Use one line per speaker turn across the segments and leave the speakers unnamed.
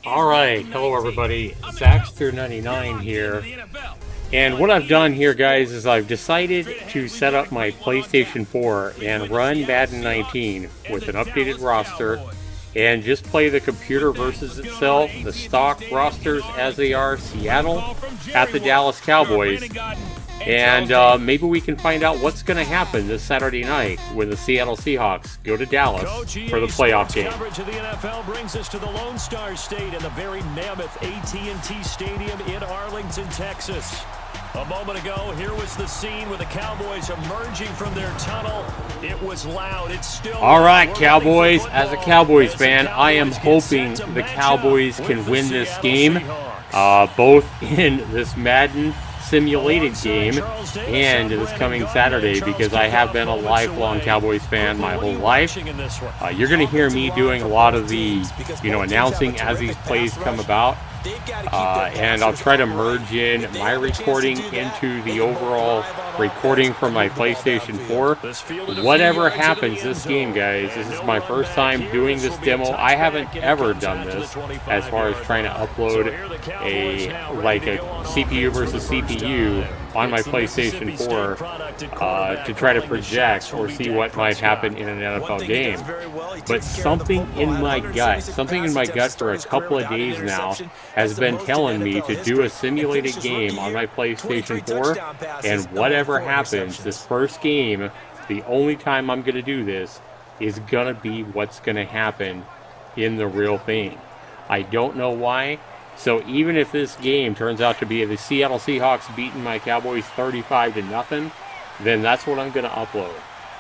Alright, hello everybody, Zaxtorian here, and what I've done here guys is I've decided to set up my PlayStation 4 and run Madden 19 with an updated roster and just play the computer versus itself, the stock rosters as they are, Seattle at the Dallas Cowboys, and maybe we can find out what's going to happen this Saturday night when the Seattle Seahawks go to Dallas for the playoff game.
Coverage of the NFL brings us to the Lone Star State in the very mammoth AT&T Stadium in Arlington, Texas. A moment ago, here was the scene with the Cowboys emerging from their tunnel. It was loud. It's still
all right, Cowboys. As a Cowboys fan, I am hoping the Cowboys can win this game, both in this Madden simulated game and this coming Saturday, because I have been a lifelong Cowboys fan my whole life. You're going to hear me doing a lot of the, announcing as these plays come about. And I'll try to merge in my recording into the overall recording from my PlayStation 4. Whatever happens this game, guys, this is my first time doing this demo. I haven't ever done this as far as trying to upload a CPU versus CPU on my PlayStation 4 to try to project or see what might happen in an NFL game. But something in my gut for a couple of days now has been telling me to do a simulated game on my PlayStation 4, and whatever happens, this first game, the only time I'm going to do this is going to be what's going to happen in the real thing. I don't know why. So even if this game turns out to be the Seattle Seahawks beating my Cowboys 35-0, then that's what I'm going to upload.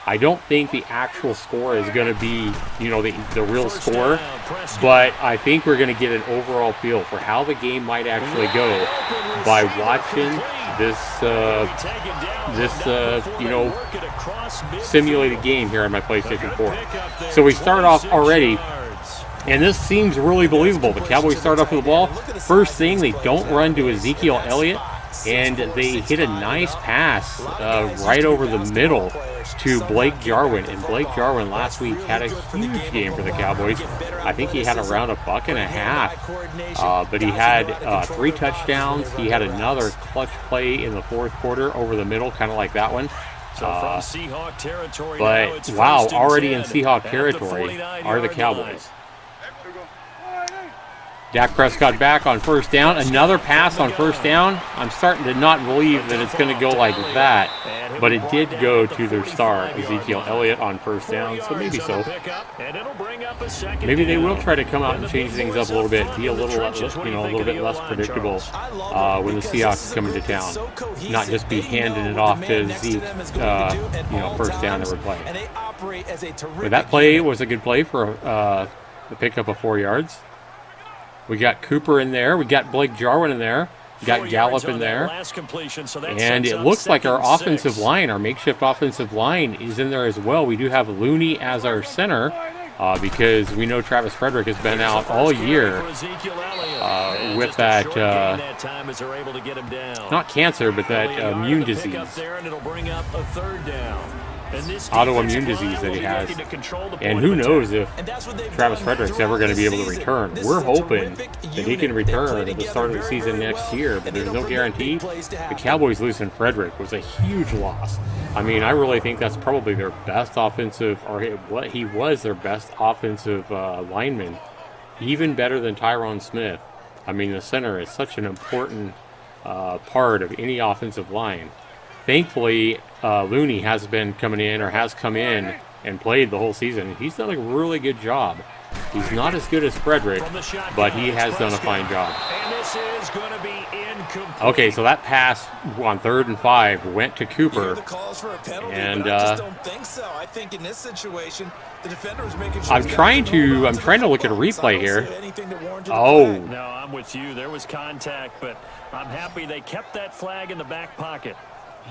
I don't think the actual score is going to be, the real score, but I think we're going to get an overall feel for how the game might actually go by watching this simulated game here on my PlayStation 4. So we start off already. And this seems really believable. The Cowboys start off with the ball. First thing, they don't run to Ezekiel Elliott, and they hit a nice pass right over the middle to Blake Jarwin. And Blake Jarwin last week had a huge game for the Cowboys. I think he had around $1.50, but he had 3 touchdowns. He had another clutch play in the fourth quarter over the middle, kind of like that one. But wow, already in Seahawk territory are the Cowboys. Dak Prescott back on first down. Another pass on first down. I'm starting to not believe that it's going to go like that, but it did go to their star, Ezekiel Elliott, on first down, so maybe so. Maybe they will try to come out and change things up a little bit, be a little bit less predictable when the Seahawks come into town, not just be handing it off to Zeke, first down every play. But that play was a good play for the pickup of 4 yards. We got Cooper in there. We got Blake Jarwin in there. We got Gallup in there. And it looks like our offensive line, our makeshift offensive line, is in there as well. We do have Looney as our center because we know Travis Frederick has been out all year with that, not cancer, but that immune disease. Autoimmune disease that he has, and who knows if Travis Frederick's ever going to be able to return. We're hoping that he can return at the start of the season next year, but there's no guarantee. The Cowboys losing Frederick was a huge loss. I mean, I really think that's probably their best offensive, or what he was their best offensive lineman, even better than Jaylon Smith. I mean, the center is such an important part of any offensive line. Thankfully, Looney has come in and played the whole season. He's done a really good job. He's not as good as Frederick, but he has done a fine job. Okay, so that pass on 3rd and 5 went to Cooper. And I'm trying to look at a replay here. Oh.
No, I'm with you. There was contact, but I'm happy they kept that flag in the back pocket.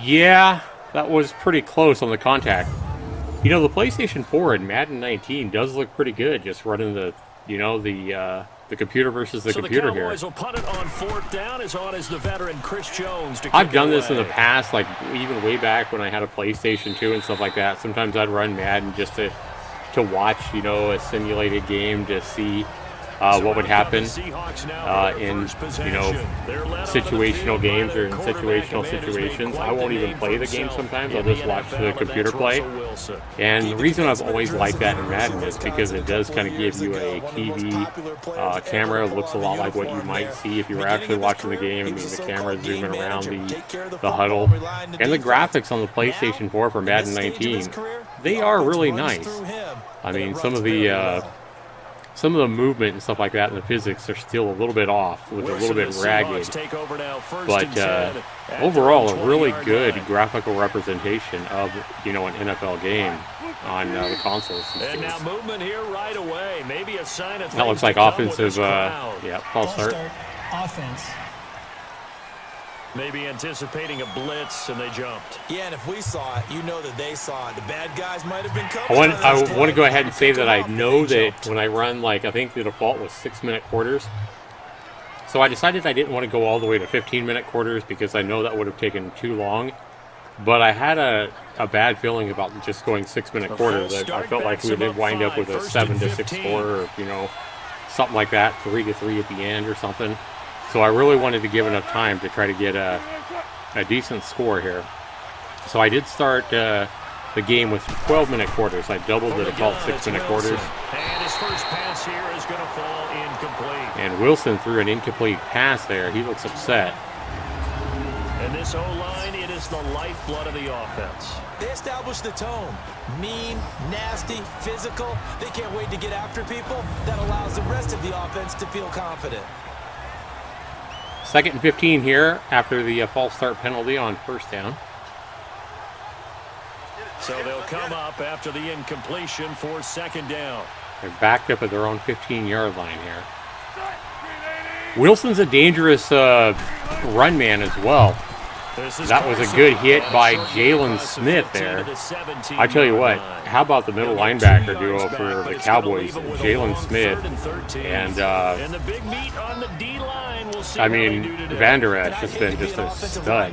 Yeah, that was pretty close on the contact. The PlayStation 4 in Madden 19 does look pretty good, just running the computer versus the computer here.
Will punt it on 4th down as on as the veteran Chris Jones to
I've done this in the past, like even way back when I had a PlayStation 2 and stuff like that. Sometimes I'd run Madden just to watch, a simulated game to see what would happen in, situational games or in situational situations. I won't even play the game sometimes. I'll just watch the computer play. And the reason I've always liked that in Madden is because it does kind of give you a TV camera. It looks a lot like what you might see if you were actually watching the game. I mean, the camera is zooming around the huddle. And the graphics on the PlayStation 4 for Madden 19, they are really nice. I mean, some of the movement and stuff like that and the physics are still a little bit off, with a little bit ragged. But overall, a really good graphical representation of, an NFL game on the consoles.
And now movement here right away. Maybe a sign of
that looks like offensive, false start.
Offense.
Maybe anticipating a blitz, and they jumped.
Yeah, and if we saw it, that they saw it. The bad guys might have been coming.
I want to go ahead and say that I know that when I run, I think the default was 6-minute quarters. So I decided I didn't want to go all the way to 15-minute quarters because I know that would have taken too long. But I had a bad feeling about just going 6-minute quarters. I felt like we would wind up with a 7-6 score, or something like that, 3-3 at the end or something. So I really wanted to give enough time to try to get a decent score here. So I did start the game with 12-minute quarters. I doubled the default 6-minute quarters.
And his first pass here is going to fall incomplete.
And Wilson threw an incomplete pass there. He looks upset.
And this O-line, it is the lifeblood of the offense.
They establish the tone. Mean, nasty, physical. They can't wait to get after people. That allows the rest of the offense to feel confident.
2nd and 15 here after the false start penalty on first down.
So they'll come up after the incompletion for 2nd down.
They're backed up at their own 15-yard line here. Wilson's a dangerous run man as well. That was a good hit by Jaylon Smith there. I tell you what, how about the middle linebacker duo for the Cowboys, Jaylon Smith and Van Der Esch has been just a stud.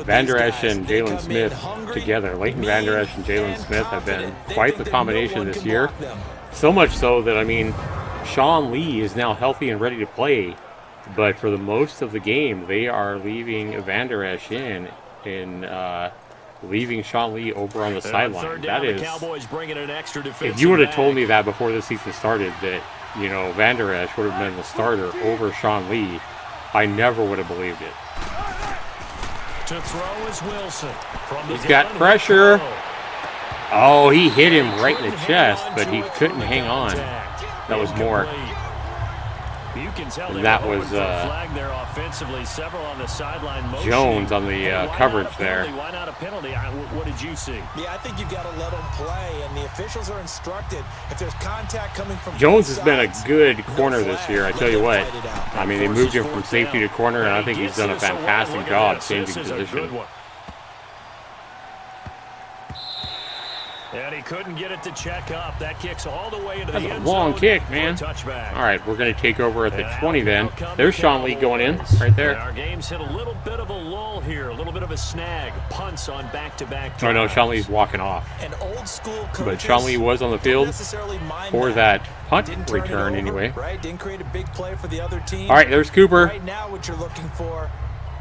Van Der Esch and Jaylon Smith together, Leighton Van Der Esch and Jaylon Smith have been quite the combination this year. So much so that, Sean Lee is now healthy and ready to play. But for the most of the game, they are leaving Van Der Esch in and leaving Sean Lee over on the sideline. That is, if you would have told me that before the season started, that Van Der Esch would have been the starter over Sean Lee, I never would have believed it.
To throw is Wilson.
He's got pressure. Oh, he hit him right in the chest, but he couldn't hang on. That was more. And that was Jones on the coverage there.
What did you see?
Yeah, I think you've got to let them play, and the officials are instructed if there's contact coming from
Jones has been a good corner this year, I tell you what. They moved him from safety to corner, and I think he's done a fantastic job changing position.
And he couldn't get it to check up. That kicks all the way into the end zone.
That's a long kick, man. All right, we're going to take over at the 20 then. There's Sean Lee going in right there.
Our game's hit a little bit of a lull here, a little bit of a snag. Punts on back-to-back.
Oh, no, Sean Lee's walking off. But Sean Lee was on the field for that punt return anyway.
Didn't create a big play for the other team.
All right, there's Cooper.
Right now what you're looking for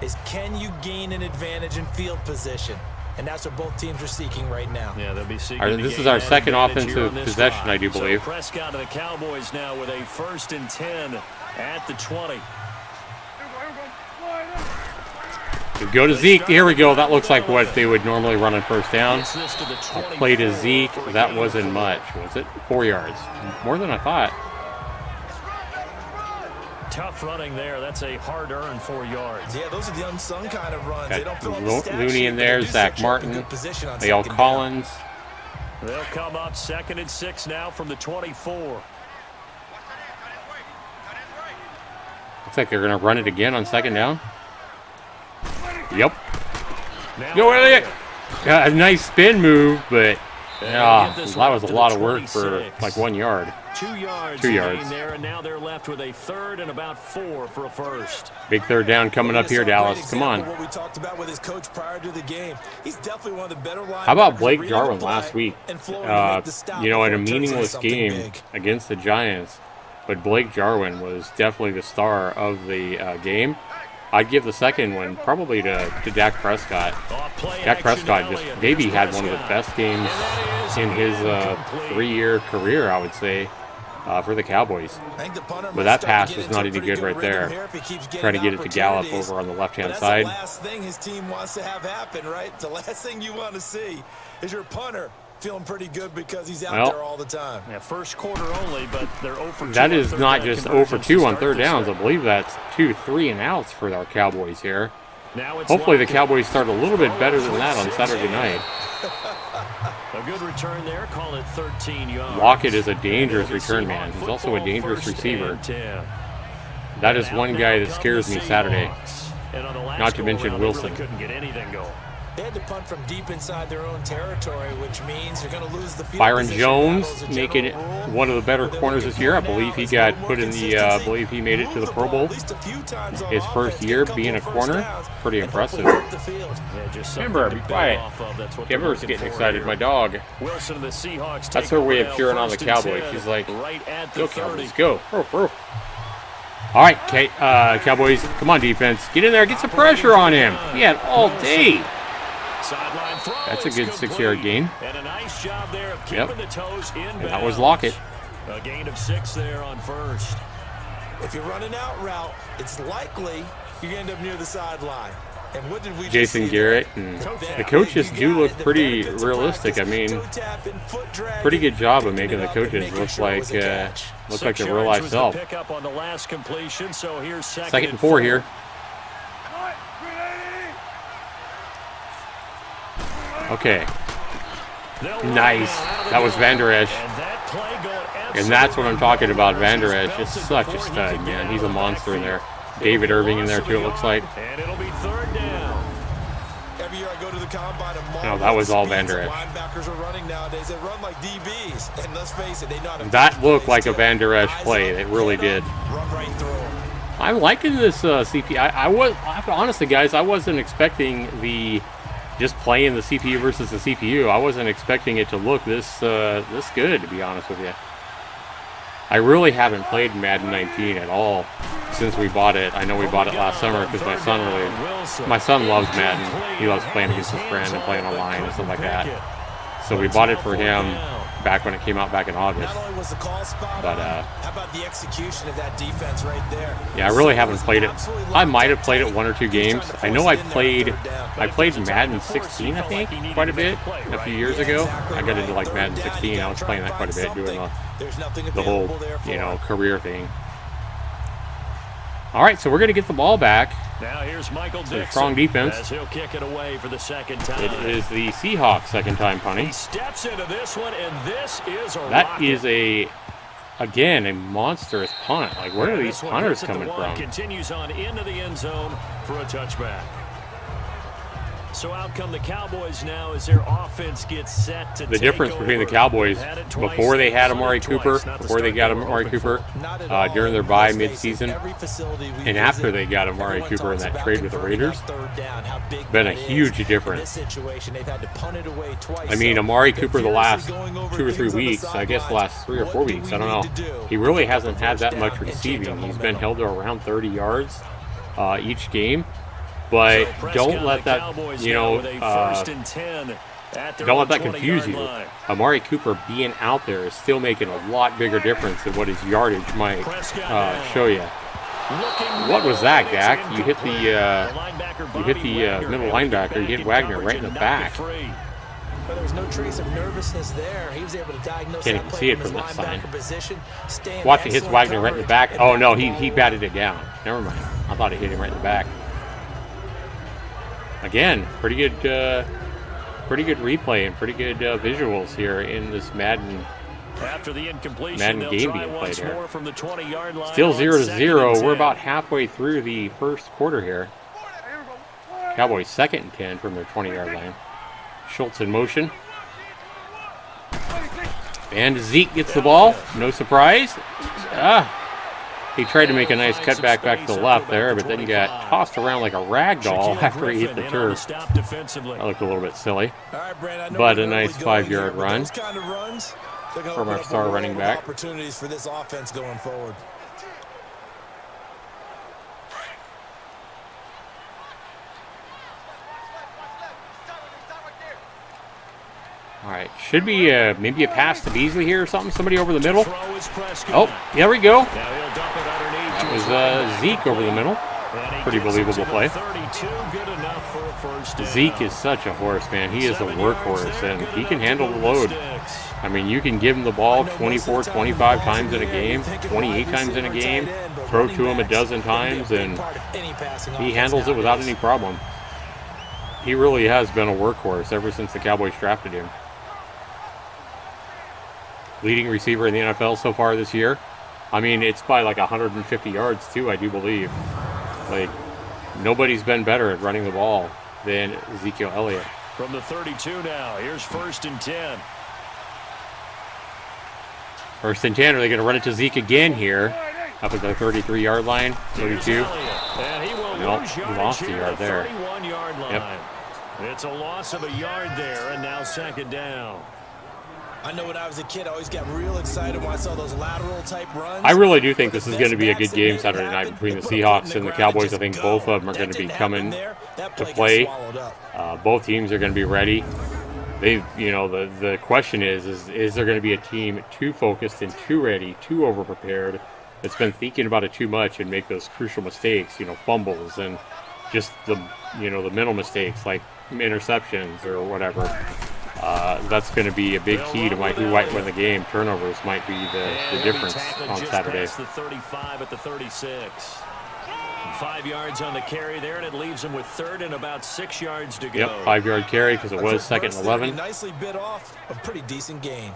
is, can you gain an advantage in field position? And that's what both teams are seeking right now.
Yeah, they'll be seeking.
All right, this is our second offensive possession, I do believe.
So Prescott of the Cowboys now with a 1st and 10 at the 20.
We go to Zeke. Here we go. That looks like what they would normally run on first down. Play to Zeke. That wasn't much, was it? 4 yards. More than I thought.
Tough running there. That's a hard-earned 4 yards.
Yeah, those are the unsung kind of runs.
Got Looney in there, Zach Martin, Dale Collins.
They'll come up 2nd and 6 now from the 24.
Looks like they're going to run it again on 2nd down. Yep. Go Elliott. Got a nice spin move, but that was a lot of work for like 1 yard.
2 yards.
2 yards.
There, and now they're left with a 3rd and about 4 for a first.
Big 3rd down coming up here, Dallas. Come on.
What we talked about with his coach prior to the game. He's definitely one of the better linebackers.
How about Blake Jarwin last week? In a meaningless game against the Giants, but Blake Jarwin was definitely the star of the game. I'd give the second one probably to Dak Prescott. Dak Prescott just maybe had one of the best games in his 3-year career, I would say, for the Cowboys. But that pass was not even good right there. Trying to get it to Gallup over on the left-hand side.
The last thing his team wants to have happen, right? The last thing you want to see is your punter feeling pretty good because he's out there all the time.
Yeah, first quarter only, but they're 0 for 2.
That is not just 0 for 2 on third downs. I believe that's 2 3-and-outs for our Cowboys here. Hopefully the Cowboys start a little bit better than that on Saturday night.
A good return there, call it 13 yards.
Lockett is a dangerous return man. He's also a dangerous receiver. That is one guy that scares me Saturday. Not to mention Wilson.
Couldn't get anything going.
They had to punt from deep inside their own territory, which means you're going to lose the field.
Byron Jones making it one of the better corners this year. I believe he got put in the, I believe he made it to the Pro Bowl. His first year being a corner. Pretty impressive. Remember, be quiet. Kimber's getting excited, my dog. That's her way of cheering on the Cowboys. She's like, go Cowboys, go. All right, Cowboys, come on defense. Get in there, get some pressure on him. He had all day. That's a good 6-yard gain.
And a nice job there of keeping the toes in.
And that was Lockett.
A gain of 6 there on first.
If you're running out route, it's likely you end up near the sideline. And what did we
Jason Garrett and the coaches do look pretty realistic. I mean, pretty good job of making the coaches look like their real life self. 2nd and 4 here. Okay. Nice. That was Van Der Esch. And that's what I'm talking about. Van Der Esch is such a stud, man. He's a monster in there. David Irving in there too, it looks like.
And it'll be 3rd down.
Every year I go to the combine,
no, that was all Van Der Esch.
Linebackers are running nowadays. They run like DBs. And let's face it, they know how to
that looked like a Van Der Esch play. It really did.
Run right through.
I'm liking this CP. Honestly, guys, I wasn't expecting just playing the CPU versus the CPU. I wasn't expecting it to look this good, to be honest with you. I really haven't played Madden 19 at all since we bought it. I know we bought it last summer because my son loves Madden. He loves playing against his friend and playing online and stuff like that. So we bought it for him back when it came out back in August. But
how about the execution of that defense right there?
Yeah, I really haven't played it. I might have played it 1 or 2 games. I know I played Madden 16, I think, quite a bit a few years ago. I got into like Madden 16. I was playing that quite a bit, doing the whole career thing. All right, so we're going to get the ball back.
Now here's Michael Dixon.
Strong defense.
As he'll kick it away for the 2nd time.
It is the Seahawks' 2nd time punting.
He steps into this one, and this is a
That
rocket.
is again a monstrous punt. Like, where are these punters coming from?
Continues on into the end zone for a touchback. So out come the Cowboys now as their offense gets set to
the difference between the Cowboys before they had Amari Cooper, during their bye mid-season, and after they got Amari Cooper in that trade with the Raiders, been a huge difference. I mean, Amari Cooper the last 2 or 3 weeks, I guess the last 3 or 4 weeks, I don't know, he really hasn't had that much receiving. He's been held to around 30 yards each game. But don't let that, don't let that confuse you. Amari Cooper being out there is still making a lot bigger difference than what his yardage might show you. What was that, Dak? You hit the middle linebacker. You hit Wagner right in the back.
But there was no trace of nervousness there. He was able to diagnose
Can't
that
even
play
see it
from
from
his
this side.
linebacker position.
Watch, it hits Wagner right in the back. Oh no, he batted it down. Never mind. I thought it hit him right in the back. Again, pretty good replay and pretty good visuals here in this Madden game being played here. Still 0-0. We're about halfway through the first quarter here. Cowboys 2nd and 10 from their 20-yard line. Schultz in motion. And Zeke gets the ball. No surprise. He tried to make a nice cutback back to the left there, but then he got tossed around like a rag doll after he hit the turf. That looked a little bit silly. But a nice 5-yard run. from our star running back.
Opportunities for this offense going forward.
All right, should be maybe a pass to Beasley here or something. Somebody over the middle. Oh, there we go. That was Zeke over the middle. Pretty believable play. Zeke is such a horse, man. He is a workhorse, and he can handle the load. I mean, you can give him the ball 24, 25 times in a game, 28 times in a game, throw to him a dozen times, and he handles it without any problem. He really has been a workhorse ever since the Cowboys drafted him. Leading receiver in the NFL so far this year. I mean, it's by like 150 yards, too, I do believe. Like, nobody's been better at running the ball than Ezekiel Elliott.
From the 32 now, here's 1st and 10.
1st and 10, are they going to run it to Zeke again here? Up at the 33-yard line, 32. Nope, he lost a yard there. Yep.
It's a loss of a yard there, and now 2nd down.
I know when I was a kid, I always got real excited when I saw those lateral type runs.
I really do think this is going to be a good game Saturday night between the Seahawks and the Cowboys. I think both of them are going to be coming to play. Both teams are going to be ready. The question is there going to be a team too focused and too ready, too over-prepared, that's been thinking about it too much and make those crucial mistakes, fumbles and just the mental mistakes like interceptions or whatever. That's going to be a big key to who might win the game. Turnovers might be the difference on Saturday.
The 35 at the 36. 5 yards on the carry there, and it leaves him with 3rd and about 6 yards to go.
Yep, 5-yard carry because it was 2nd and 11.
Nicely bit off a pretty decent gain.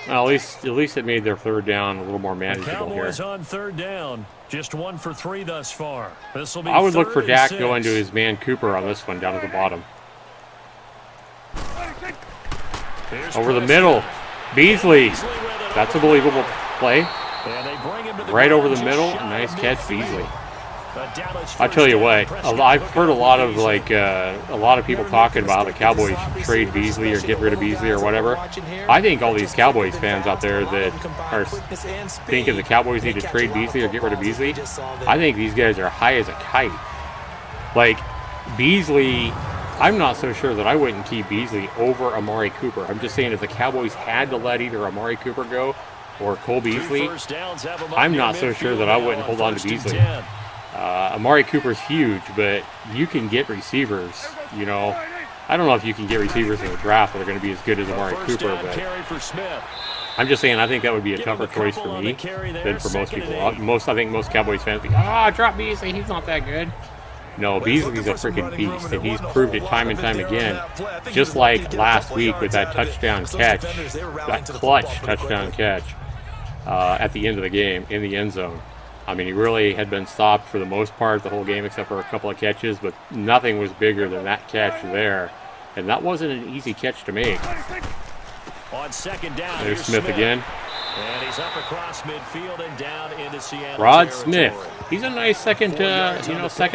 Well, at least it made their 3rd down a little more manageable here.
Cowboys on 3rd down, just 1 for 3 thus far. This will be
I would look for Dak
6.
going to his man Cooper on this one down at the bottom. Over the middle, Beasley. That's a believable play. Right over the middle, nice catch, Beasley. I tell you what, I've heard a lot of people talking about how the Cowboys should trade Beasley or get rid of Beasley or whatever. I think all these Cowboys fans out there that are thinking the Cowboys need to trade Beasley or get rid of Beasley, I think these guys are high as a kite. Like, Beasley, I'm not so sure that I wouldn't keep Beasley over Amari Cooper. I'm just saying if the Cowboys had to let either Amari Cooper go or Cole Beasley, I'm not so sure that I wouldn't hold on to Beasley. Amari Cooper's huge, but you can get receivers, I don't know if you can get receivers in the draft that are going to be as good as Amari Cooper, but I'm just saying I think that would be a tougher choice for me than for most people. I think most Cowboys fans think, drop Beasley, he's not that good. No, Beasley's a freaking beast, and he's proved it time and time again. Just like last week with that touchdown catch, that clutch touchdown catch at the end of the game in the end zone. I mean, he really had been stopped for the most part the whole game except for a couple of catches, but nothing was bigger than that catch there. And that wasn't an easy catch to make.
On 2nd down,
there's Smith again.
And he's up across midfield and down into Seattle.
Rod Smith. He's a nice second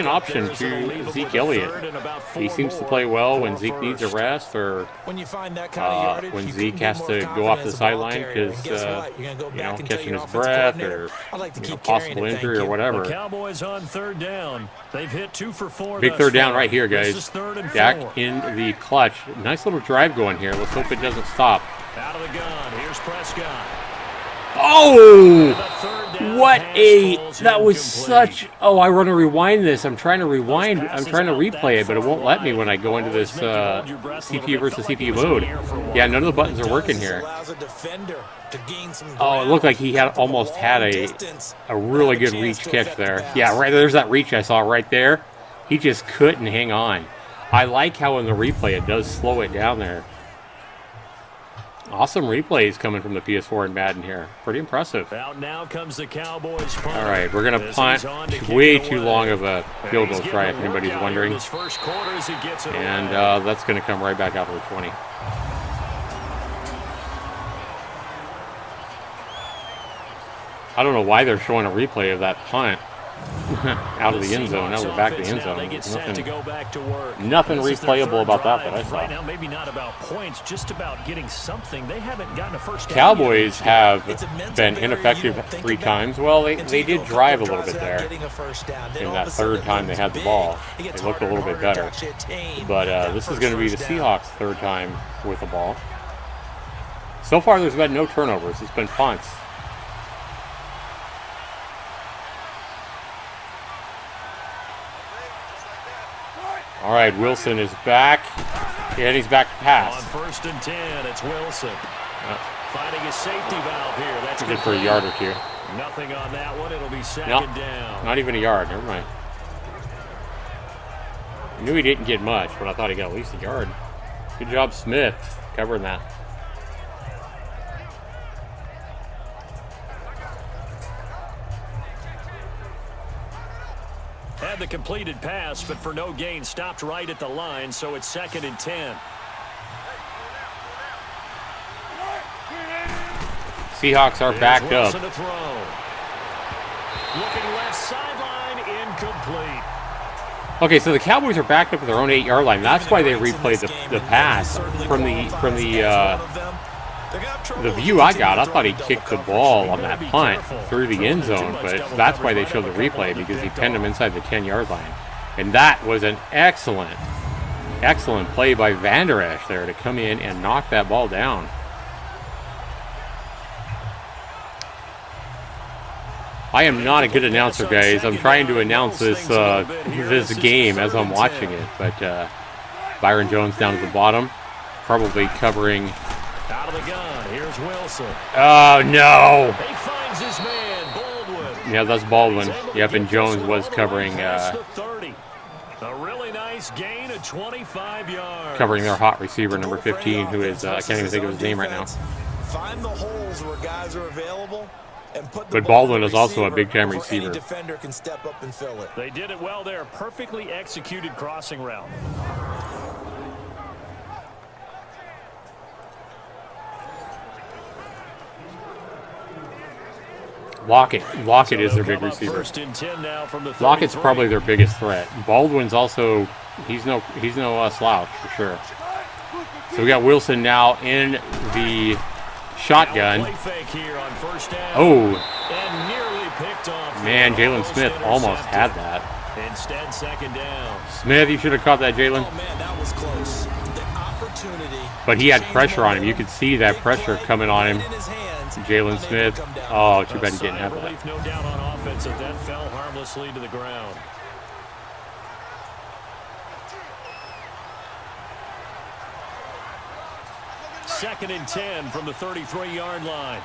option to Zeke Elliott. He seems to play well when Zeke needs a rest or when Zeke has to go off the sideline because, catching his breath or possible injury or whatever.
Cowboys on 3rd down. They've hit 2 for 4.
Big 3rd down right here, guys. Dak in the clutch. Nice little drive going here. Let's hope it doesn't stop.
Out of the gun. Here's Prescott.
Oh, that was such, I want to rewind this. I'm trying to replay it, but it won't let me when I go into this CPU versus CPU mode. Yeah, none of the buttons are working here. Oh, it looked like he almost had a really good reach catch there. Yeah, right there's that reach I saw right there. He just couldn't hang on. I like how in the replay it does slow it down there. Awesome replays coming from the PS4 and Madden here. Pretty impressive.
Out now comes the Cowboys.
All right, we're going to punt. Way too long of a field goal try, if anybody's wondering. And that's going to come right back out to the 20. I don't know why they're showing a replay of that punt. out of the end zone. Now we're back to the end zone. Nothing replayable about that I saw.
Right now, maybe not about points, just about getting something. They haven't gotten a first down.
Cowboys have been ineffective 3 times. Well, they did drive a little bit there. In that third time they had the ball, they looked a little bit better. But this is going to be the Seahawks' 3rd time with the ball. So far, there's been no turnovers. It's been punts. All right, Wilson is back, and he's back to pass.
On 1st and 10, it's Wilson. Finding a safety valve here. That's
good for a yard or 2.
Nothing on that one. It'll be 2nd down.
Not even a yard. Never mind. I knew he didn't get much, but I thought he got at least a yard. Good job, Smith, covering that.
Had the completed pass, but for no gain, stopped right at the line, so it's 2nd and 10.
Seahawks are backed up.
Looking left sideline, incomplete.
Okay, so the Cowboys are backed up at their own 8-yard line. That's why they replayed the pass from the view I got. I thought he kicked the ball on that punt through the end zone, but that's why they showed the replay, because he pinned him inside the 10-yard line. And that was an excellent play by Van Der Esch there to come in and knock that ball down. I am not a good announcer, guys. I'm trying to announce this game as I'm watching it, but Byron Jones down at the bottom, probably covering.
Out of the gun, here's Wilson.
Oh, no.
He finds his man, Baldwin.
Yeah, that's Baldwin. Yep, and Jones was covering.
A really nice gain of 25 yards.
Covering their hot receiver, number 15, who is, I can't even think of his name right now.
Find the holes where guys are available.
But Baldwin is also a big-time receiver.
Any defender can step up and fill it.
They did it well there. Perfectly executed crossing route.
Lockett is their big receiver. Lockett's probably their biggest threat. Baldwin's also, he's no slouch for sure. So we got Wilson now in the shotgun. Oh, man, Jaylon Smith almost had that.
Instead, 2nd down.
Smith, you should have caught that, Jaylon.
Oh man, that was close. The opportunity.
But he had pressure on him. You could see that pressure coming on him. Jaylon Smith. Oh, too bad he didn't have that.
No doubt on offense, that fell harmlessly to the ground. Second and 10 from the 33-yard line.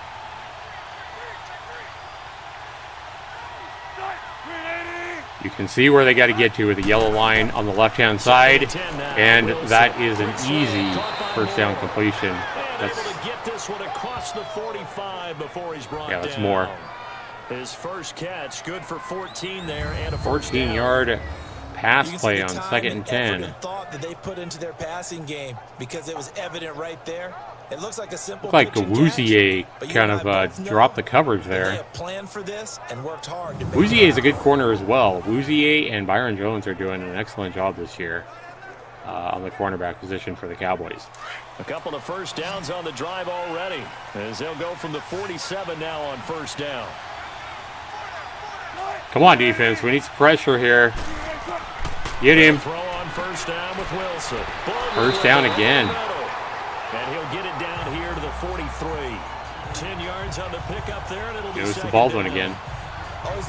You can see where they got to get to with the yellow line on the left-hand side, and that is an easy first down completion. That's, yeah, that's more.
His first catch, good for 14 there, and a
14-yard pass play on 2nd and 10.
Thought that they put into their passing game because it was evident right there. It looks like a simple.
Looked like Gawuzie kind of dropped the coverage there. Gawuzie is a good corner as well. Gawuzie and Byron Jones are doing an excellent job this year on the cornerback position for the Cowboys.
A couple of first downs on the drive already, as they'll go from the 47 now on first down.
Come on, defense. We need some pressure here. Get him.
Throw on first down with Wilson.
First down again.
And he'll get it down here to the 43. 10 yards on the pickup there, and it'll be
it was the Baldwin again.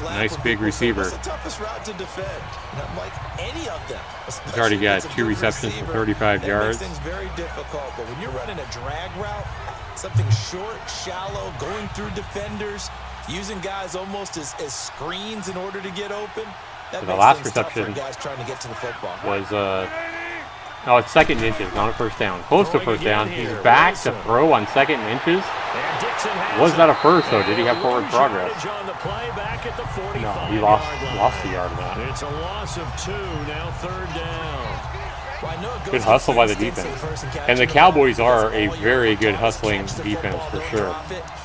Nice big receiver.
It's the toughest route to defend. Not like any of them.
He's already got 2 receptions for 35 yards.
That makes things very difficult, but when you're running a drag route, something short, shallow, going through defenders, using guys almost as screens in order to get open.
So the last reception
guys trying to get to the football.
was no, it's 2nd and inches, not a first down. Close to first down. He's back to throw on 2nd and inches. Was that a first though? Did he have forward progress? No, he lost the yard of that.
It's a loss of 2, now 3rd down.
Good hustle by the defense. And the Cowboys are a very good hustling defense for sure.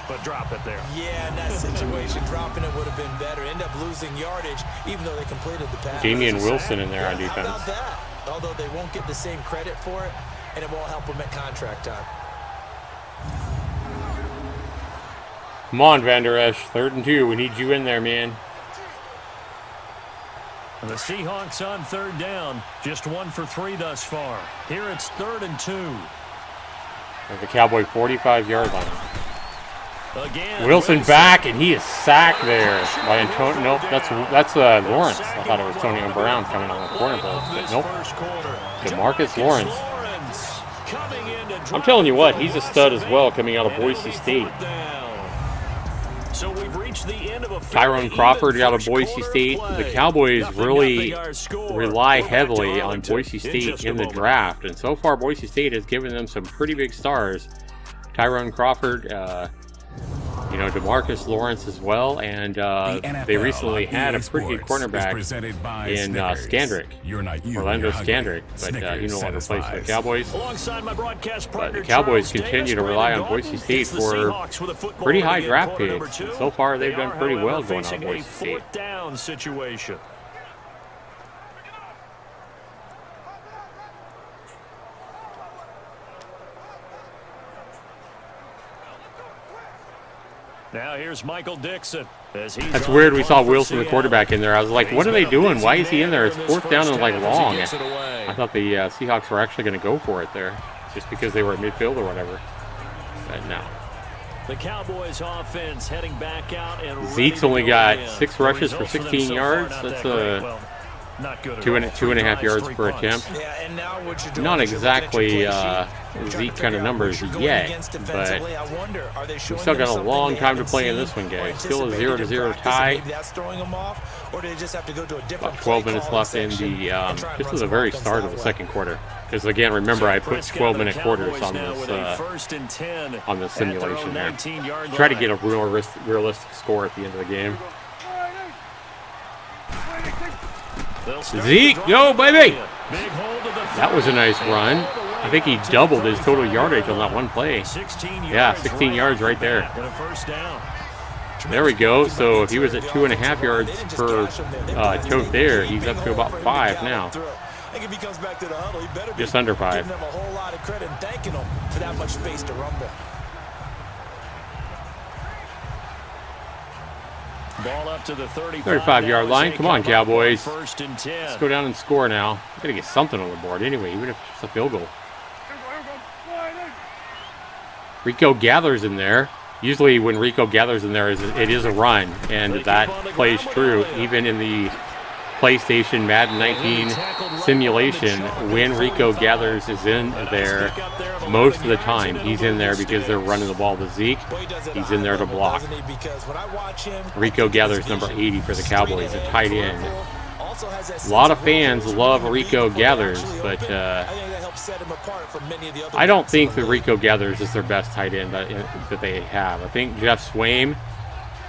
but drop it there.
Yeah, in that situation, dropping it would have been better. End up losing yardage, even though they completed the pass.
Damian Wilson in there on defense.
How about that? Although they won't get the same credit for it, and it won't help them at contract time.
Come on, Van Der Esch. 3rd and 2. We need you in there, man.
And the Seahawks on 3rd down. Just 1 for 3 thus far. Here it's 3rd and 2.
At the Cowboy 45-yard line.
Again,
Wilson back, and he is sacked there by Antonio. Nope, that's Lawrence. I thought it was Antonio Brown coming on the corner blitz, but nope. Demarcus Lawrence. I'm telling you what, he's a stud as well coming out of Boise State.
So we've reached the end of a
Tyrone Crawford out of Boise State. The Cowboys really rely heavily on Boise State in the draft, and so far Boise State has given them some pretty big stars. Tyrone Crawford, Demarcus Lawrence as well, and they recently had a pretty good cornerback in Skandrick, Orlando Skandrick, but he no longer plays for the Cowboys. But the Cowboys continue to rely on Boise State for pretty high draft picks. And so far, they've done pretty well going on Boise State.
Situation. Now here's Michael Dixon.
That's weird. We saw Wilson, the quarterback, in there. I was like, what are they doing? Why is he in there? It's 4th down and like long. I thought the Seahawks were actually going to go for it there, just because they were at midfield or whatever. But no.
The Cowboys offense heading back out, and
Zeke's only got 6 rushes for 16 yards. That's a two and a half yards per attempt. Not exactly Zeke kind of numbers yet, but we still got a long time to play in this one, guys. Still a 0-0 tie. About 12 minutes left in the just at the very start of the second quarter. Because again, remember I put 12-minute quarters on this simulation there. Try to get a realistic score at the end of the game. Zeke, go, baby! That was a nice run. I think he doubled his total yardage on that one play. Yeah, 16 yards right there. There we go. So if he was at 2.5 yards per tote there, he's up to about 5 now. Just under 5.
Ball up to the
35-yard line. Come on, Cowboys. Let's go down and score now. We've got to get something on the board anyway, even if it's just a field goal. Rico Gathers in there. Usually when Rico Gathers in there, it is a run, and that plays true even in the PlayStation Madden 19 simulation. When Rico Gathers is in there, most of the time he's in there because they're running the ball to Zeke. He's in there to block. Rico Gathers number 80 for the Cowboys, a tight end. A lot of fans love Rico Gathers, but I don't think that Rico Gathers is their best tight end that they have. I think Jeff Swaim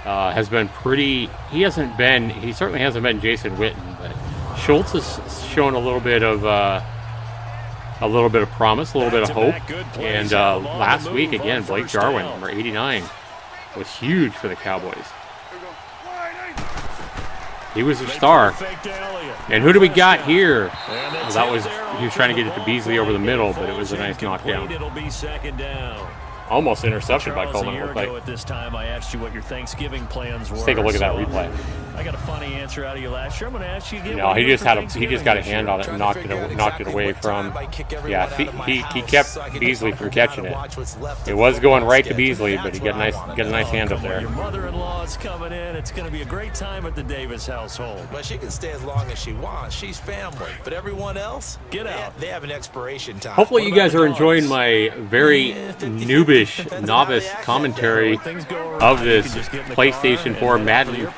has been pretty. He certainly hasn't been Jason Witten, but Schultz has shown a little bit of promise, a little bit of hope. And last week again, Blake Jarwin, number 89, was huge for the Cowboys. He was a star. And who do we got here? Well, he was trying to get it to Beasley over the middle, but it was a nice knockdown. Almost intercepted by Coleman.
At this time, I asked you what your Thanksgiving plans were.
Let's take a look at that replay.
I got a funny answer out of you last year. I'm going to ask you again.
No, he just got a hand on it and knocked it away from. Yeah, he kept Beasley from catching it. It was going right to Beasley, but he got a nice hand up there.
Your mother-in-law is coming in. It's going to be a great time at the Davis household.
But she can stay as long as she wants. She's family. But everyone else,
get out.
They have an expiration time.
Hopefully, you guys are enjoying my very novice commentary of this PlayStation 4 Madden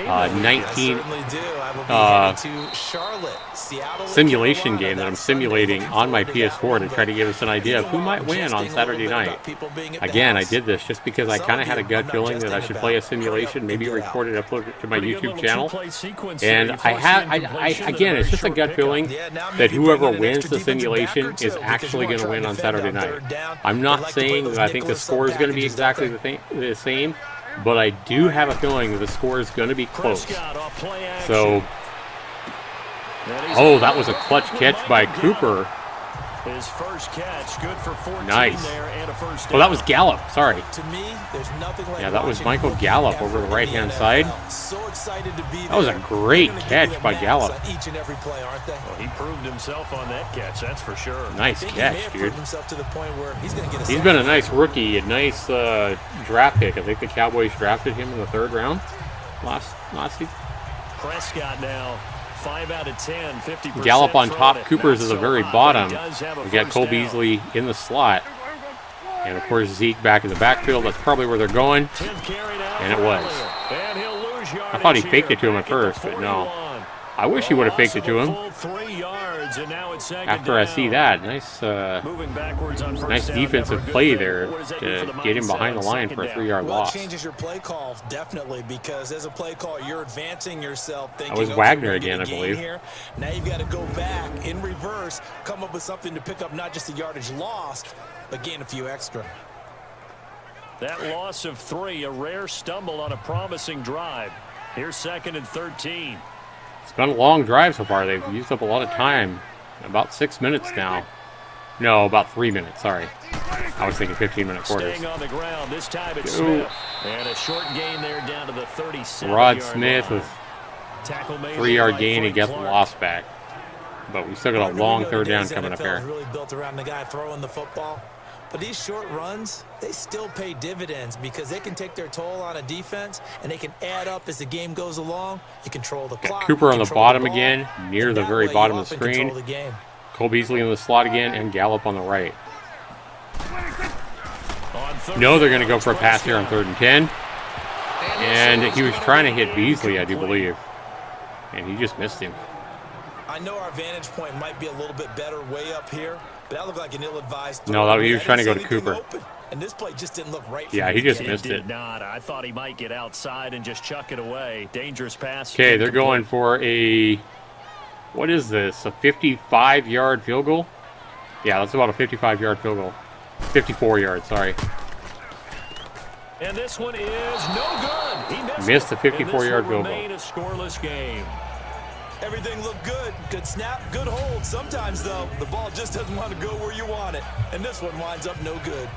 19 simulation game that I'm simulating on my PS4 to try to give us an idea of who might win on Saturday night. Again, I did this just because I kind of had a gut feeling that I should play a simulation, maybe record it, upload it to my YouTube channel. And again, it's just a gut feeling that whoever wins the simulation is actually going to win on Saturday night. I'm not saying that I think the score is going to be exactly the same, but I do have a feeling that the score is going to be close. So, oh, that was a clutch catch by Cooper.
His first catch, good for 14
nice.
There and a first down.
Oh, that was Gallup. Sorry.
To me, there's nothing like
yeah, that was Michael Gallup over the right-hand side.
So excited to be
that was a great catch by Gallup.
Each and every play, aren't they?
Well, he proved himself on that catch, that's for sure.
Nice catch, dude.
To the point where
he's been a nice rookie, a nice draft pick. I think the Cowboys drafted him in the 3rd round last season.
Prescott now. 5 out of 10, 50%.
Gallup on top, Cooper's at the very bottom. We got Cole Beasley in the slot. And of course Zeke back in the backfield. That's probably where they're going. And it was. I thought he faked it to him at first, but no. I wish he would have faked it to him. After I see that, nice defensive play there to get him behind the line for a 3-yard loss.
It changes your play call, definitely, because as a play call, you're advancing yourself.
That was Wagner again, I believe.
Now you've got to go back in reverse, come up with something to pick up not just the yardage lost, but gain a few extra.
That loss of 3, a rare stumble on a promising drive. Here's 2nd and 13.
It's been a long drive so far. They've used up a lot of time. About 6 minutes now. No, about 3 minutes. Sorry. I was thinking 15-minute quarters.
Staying on the ground. This time it's Smith. And a short gain there down to the 37.
Rod Smith with 3-yard gain and gets the loss back. But we still got a long 3rd down coming up here.
Really built around the guy throwing the football. But these short runs, they still pay dividends because they can take their toll on a defense and they can add up as the game goes along. You control the clock.
Cooper on the bottom again, near the very bottom of the screen. Cole Beasley in the slot again, and Gallup on the right. No, they're going to go for a pass here on 3rd and 10. And he was trying to hit Beasley, I do believe. And he just missed him.
I know our vantage point might be a little bit better way up here, but that looked like an ill-advised throw.
No, he was trying to go to Cooper.
And this play just didn't look right for
yeah, he just missed it.
Not. I thought he might get outside and just chuck it away. Dangerous pass.
Okay, they're going for a, what is this, a 55-yard field goal? Yeah, that's about a 55-yard field goal. 54 yards, sorry.
And this one is no good. He
missed a 54-yard field goal.
A scoreless game.
Everything looked good. Good snap, good hold. Sometimes, though, the ball just doesn't want to go where you want it. And this one winds up no good.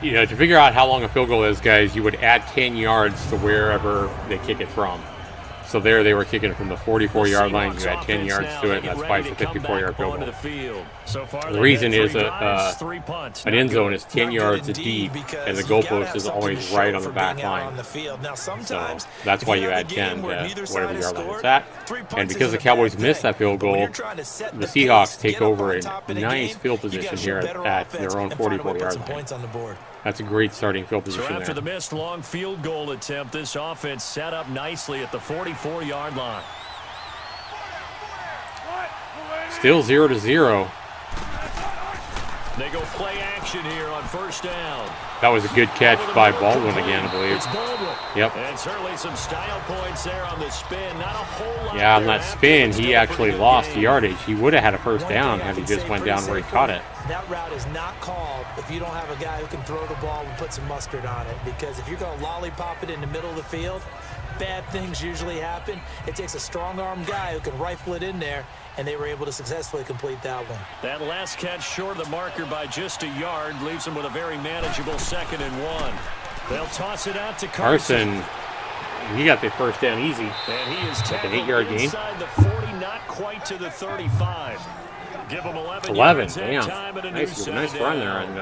You know, to figure out how long a field goal is, guys, you would add 10 yards to wherever they kick it from. So there they were kicking it from the 44-yard line. You add 10 yards to it, and that's why it's a 54-yard field goal. The reason is an end zone is 10 yards deep, and the goalpost is always right on the back line. So that's why you add 10 to whatever yard line it's at. And because the Cowboys missed that field goal, the Seahawks take over a nice field position here at their own 44-yard line. That's a great starting field position there.
After the missed long field goal attempt, this offense set up nicely at the 44-yard line.
Still 0-0.
They go play action here on 1st down.
That was a good catch by Baldwin again, I believe. Yep.
And certainly some style points there on the spin. Not a whole lot.
Yeah, on that spin, he actually lost yardage. He would have had a 1st down had he just went down where he caught it.
That route is not called if you don't have a guy who can throw the ball and put some mustard on it. Because if you're going to lollipop it in the middle of the field, bad things usually happen. It takes a strong-arm guy who can rifle it in there, and they were able to successfully complete that one. That last catch short of the marker by just a yard leaves them with a very manageable 2nd and 1. They'll toss it out to Carson.
He got the 1st down easy.
And he is
like an 8-yard gain.
Inside the 40, not quite to the 35. Give him 11.
11, damn. Nice run there on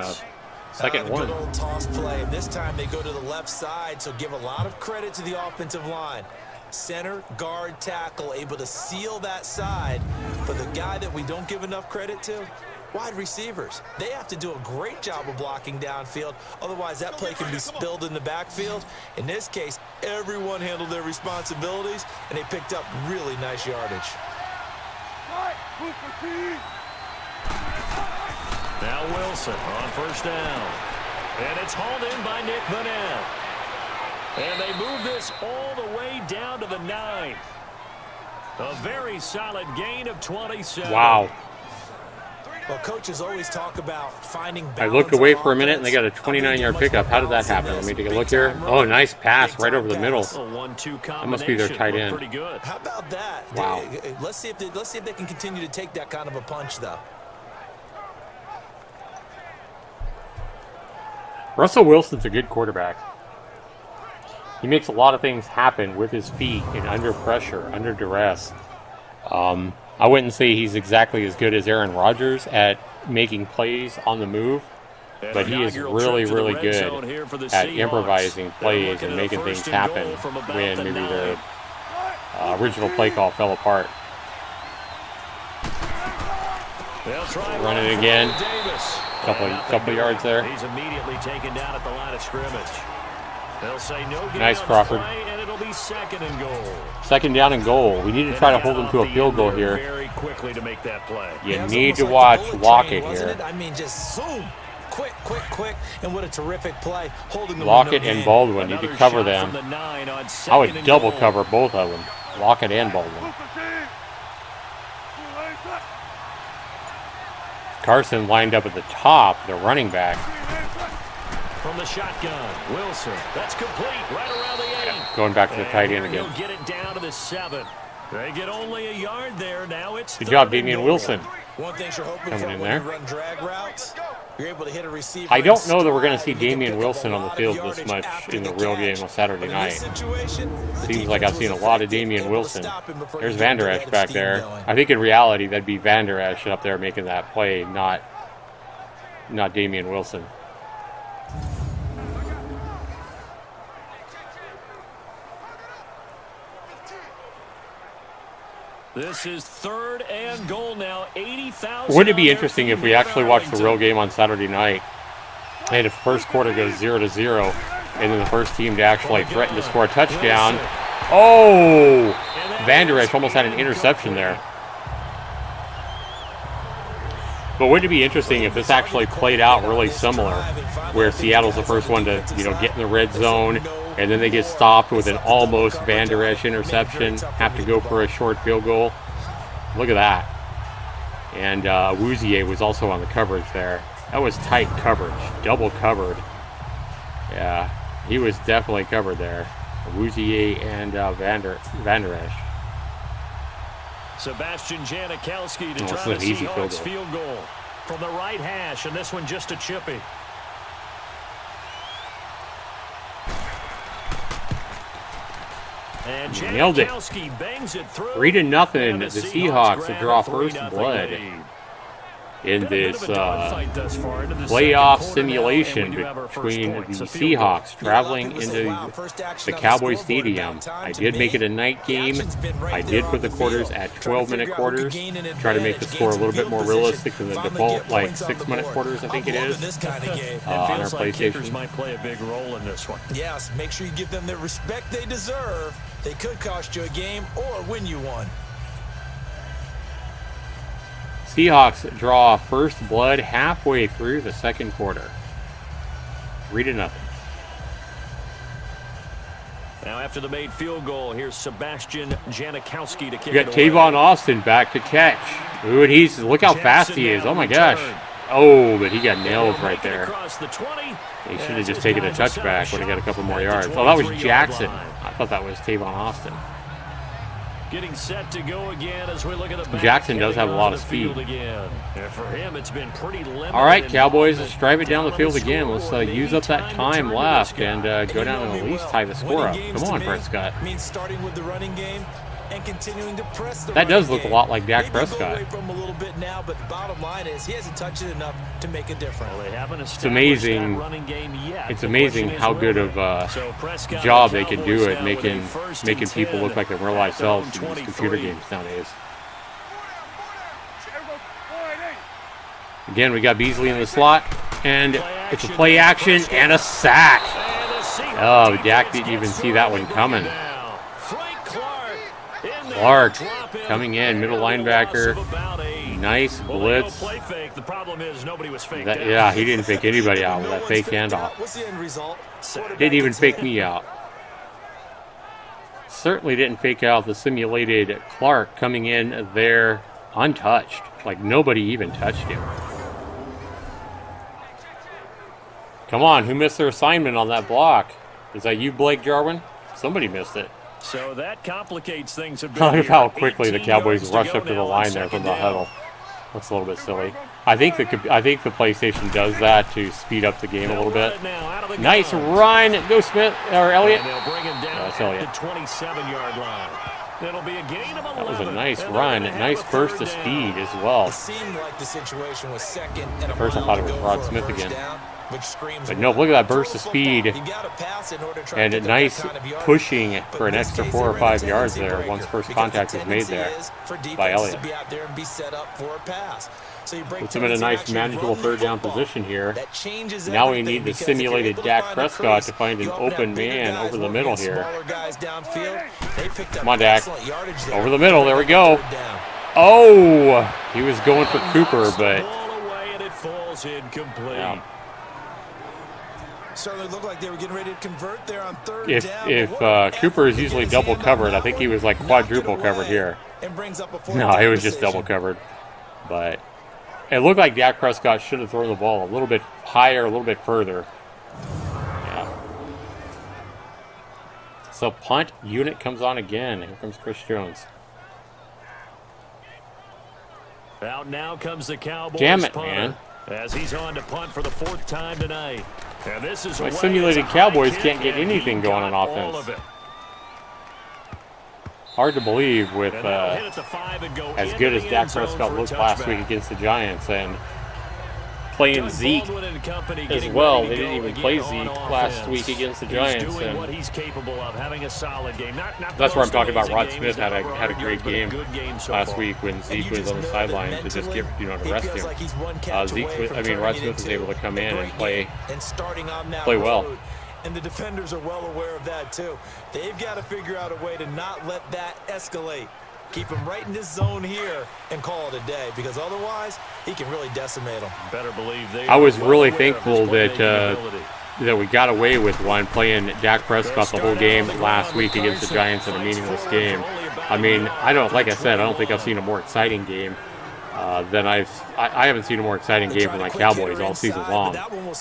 2nd and 1.
Good old toss play. This time they go to the left side, so give a lot of credit to the offensive line. Center, guard, tackle, able to seal that side. But the guy that we don't give enough credit to, Wide receivers, they have to do a great job of blocking downfield. Otherwise, that play can be spilled in the backfield. In this case, everyone handled their responsibilities, and they picked up really nice yardage.
Now Wilson on first down. And it's hauled in by Nick Vanette. And they move this all the way down to the 9. A very solid gain of 27.
Wow.
Well, coaches always talk about finding balance.
I looked away for a minute, and they got a 29-yard pickup. How did that happen? Let me take a look here. Oh, nice pass right over the middle. That must be their tight end.
How about that?
Wow.
Let's see if they can continue to take that kind of a punch, though.
Russell Wilson's a good quarterback. He makes a lot of things happen with his feet and under pressure, under duress. I wouldn't say he's exactly as good as Aaron Rodgers at making plays on the move, but he is really, really good at improvising plays and making things happen when maybe the original play call fell apart. Run it again. Couple yards there.
He's immediately taken down at the line of scrimmage. They'll say no gain
nice, Crawford.
And it'll be second and goal.
Second down and goal. We need to try to hold them to a field goal here.
Very quickly to make that play.
You need to watch Lockett here.
I mean, just zoom. Quick, and what a terrific play. Holding
Lockett and Baldwin need to cover them. I would double cover both of them, Lockett and Baldwin. Carson lined up at the top, the running back.
From the shotgun, Wilson. That's complete, right around the 8.
Going back to the tight end again.
Get it down to the 7. They get only a yard there. Now it's
good job, Damian Wilson.
One thing you're hoping
coming
for
in
when
there.
you run drag routes, you're able to hit a receiver.
I don't know that we're going to see Damian Wilson on the field this much in the real game on Saturday night. Seems like I've seen a lot of Damian Wilson. There's Van Der Esch back there. I think in reality that'd be Van Der Esch up there making that play, not Damian Wilson.
This is 3rd and goal now. 80,000.
Wouldn't it be interesting if we actually watched the real game on Saturday night, and if the first quarter goes 0-0, and then the first team to actually threaten to score a touchdown? Oh! Van Der Esch almost had an interception there. But wouldn't it be interesting if this actually played out really similar, where Seattle's the first one to, get in the red zone, and then they get stopped with an almost Van Der Esch interception, have to go for a short field goal. Look at that. And Awuzie was also on the coverage there. That was tight coverage, double covered. Yeah, he was definitely covered there. Awuzie and Van Der Esch.
Sebastian Janikowski to try the Seahawks field goal from the right hash, and this one just a chippy. And
nailed it.
Bangs it through.
3-0. The Seahawks to draw first blood in this playoff simulation between the Seahawks traveling into the Cowboys Stadium. I did make it a night game. I did put the quarters at 12-minute quarters. Try to make the score a little bit more realistic than the default, 6-minute quarters, I think it is, on our PlayStation.
Might play a big role in this one.
Yes, make sure you give them the respect they deserve. They could cost you a game or win you one.
Seahawks draw first blood halfway through the second quarter. 3-0.
Now after the made field goal, here's Sebastian Janikowski to kick
You got
it away.
Tavon Austin back to catch. Ooh, and look how fast he is. Oh my gosh. Oh, but he got nailed right there. He should have just taken a touchback when he got a couple more yards. Oh, that was Jackson. I thought that was Tavon Austin.
Getting set to go again as we look at the
Jackson does have a lot of speed.
And for him, it's been pretty limited.
All right, Cowboys, let's drive it down the field again. Let's use up that time left and go down and at least tie the score up. Come on, Prescott.
Means starting with the running game and continuing to press the
that does look a lot like Dak Prescott.
From a little bit now, but the bottom line is he hasn't touched it enough to make a difference.
Well, they haven't
it's amazing.
Running game yet.
It's amazing how good of job they can do at making people look like their real life selves in these computer games nowadays. Again, we got Beasley in the slot, and it's a play action and a sack. Oh, Dak didn't even see that one coming. Clark coming in, middle linebacker. Nice blitz. Yeah, he didn't fake anybody out with that fake handoff. Didn't even fake me out. Certainly didn't fake out the simulated Clark coming in there untouched. Like nobody even touched him. Come on, who missed their assignment on that block? Is that you, Blake Jarwin? Somebody missed it.
So that complicates things a bit.
Look at how quickly the Cowboys rushed up to the line there from the huddle. Looks a little bit silly. I think the PlayStation does that to speed up the game a little bit. Nice run. Go Smith or Elliott. That's Elliott. That was a nice run. Nice burst of speed as well. At first I thought it was Rod Smith again. But no, look at that burst of speed. And a nice pushing for an extra 4 or 5 yards there once first contact was made there by Elliott. Puts him in a nice manageable third down position here. Now we need the simulated Dak Prescott to find an open man over the middle here. Come on, Dak. Over the middle. There we go. Oh! He was going for Cooper, but... Yeah.
Certainly looked like they were getting ready to convert there on third down.
If Cooper is usually double covered, I think he was like quadruple covered here. No, he was just double covered. But it looked like Dak Prescott should have thrown the ball a little bit higher, a little bit further. Yeah. So punt unit comes on again. Here comes Chris Jones.
Out now comes the Cowboys.
Damn it,
punter,
man.
As he's on to punt for the 4th time tonight. And this is
My simulated Cowboys can't get anything going on offense. Hard to believe with as good as Dak Prescott looked last week against the Giants and playing Zeke as well. They didn't even play Zeke last week against the Giants. And that's where I'm talking about. Rod Smith had a great game last week when Zeke was on the sideline to just get to rest him. Rod Smith was able to come in and play well.
And the defenders are well aware of that too. They've got to figure out a way to not let that escalate. Keep him right in this zone here and call it a day, because otherwise he can really decimate them.
Better believe they.
I was really thankful that we got away with one playing Dak Prescott the whole game last week against the Giants in a meaningless game. I mean, like I said, I don't think I've seen a more exciting game than I haven't seen a more exciting game for my Cowboys all season long.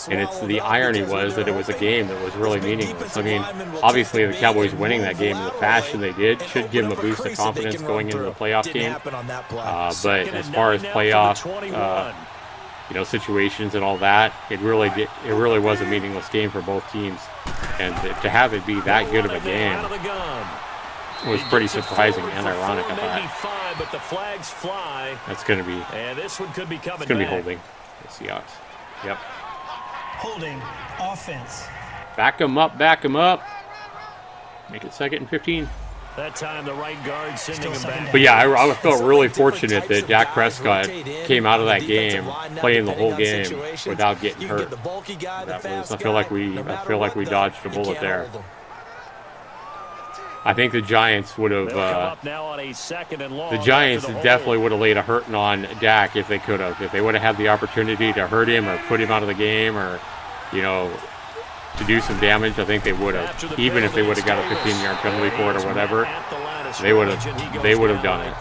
And the irony was that it was a game that was really meaningless. I mean, obviously the Cowboys winning that game in the fashion they did should give them a boost of confidence going into the playoff game. But as far as playoff, situations and all that, it really was a meaningless game for both teams. And to have it be that good of a game was pretty surprising and ironic, I thought.
But the flags fly.
That's going to be.
And this one could be coming.
It's going to be holding. The Seahawks. Yep.
Holding offense.
Back them up. Back them up. Make it 2nd and 15.
That time the right guard sending him back.
But yeah, I felt really fortunate that Dak Prescott came out of that game playing the whole game without getting hurt. I feel like we dodged a bullet there. I think the Giants would have. The Giants definitely would have laid a hurting on Dak if they could have. If they would have had the opportunity to hurt him or put him out of the game or, to do some damage, I think they would have. Even if they would have got a 15-yard penalty for it or whatever, they would have done it.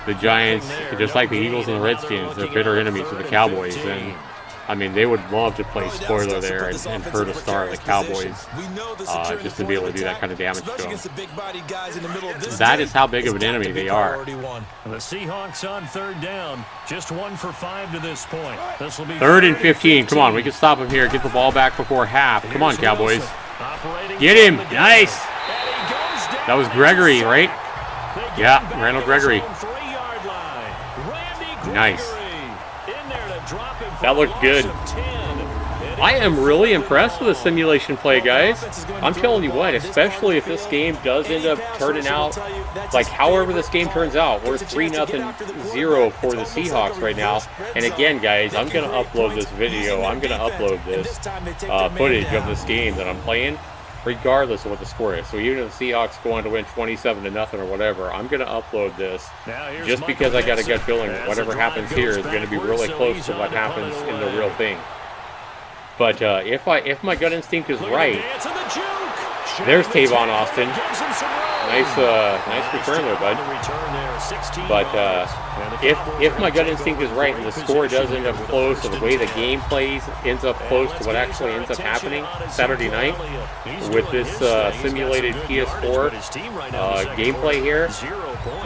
The Giants, just like the Eagles and the Redskins, they're bitter enemies of the Cowboys, and they would love to play spoiler there and hurt a star of the Cowboys just to be able to do that kind of damage to them. That is how big of an enemy they are.
The Seahawks on 3rd down, just 1 for 5 to this point. This will be
3rd and 15. Come on, we can stop them here. Get the ball back before half. Come on, Cowboys. Get him. Nice. That was Gregory, right? Yeah, Randall Gregory. Nice. That looked good. I am really impressed with the simulation play, guys. I'm telling you what, especially if this game does end up turning out, like however this game turns out, we're 3-0 for the Seahawks right now. And again, guys, I'm going to upload this video. I'm going to upload this footage of this game that I'm playing, regardless of what the score is. So even if the Seahawks go on to win 27-0 or whatever, I'm going to upload this just because I got a gut feeling whatever happens here is going to be really close to what happens in the real thing. But if my gut instinct is right, there's Tavon Austin. Nice return there, bud. But if my gut instinct is right and the score does end up close, or the way the game plays ends up close to what actually ends up happening Saturday night with this simulated PS4 gameplay here,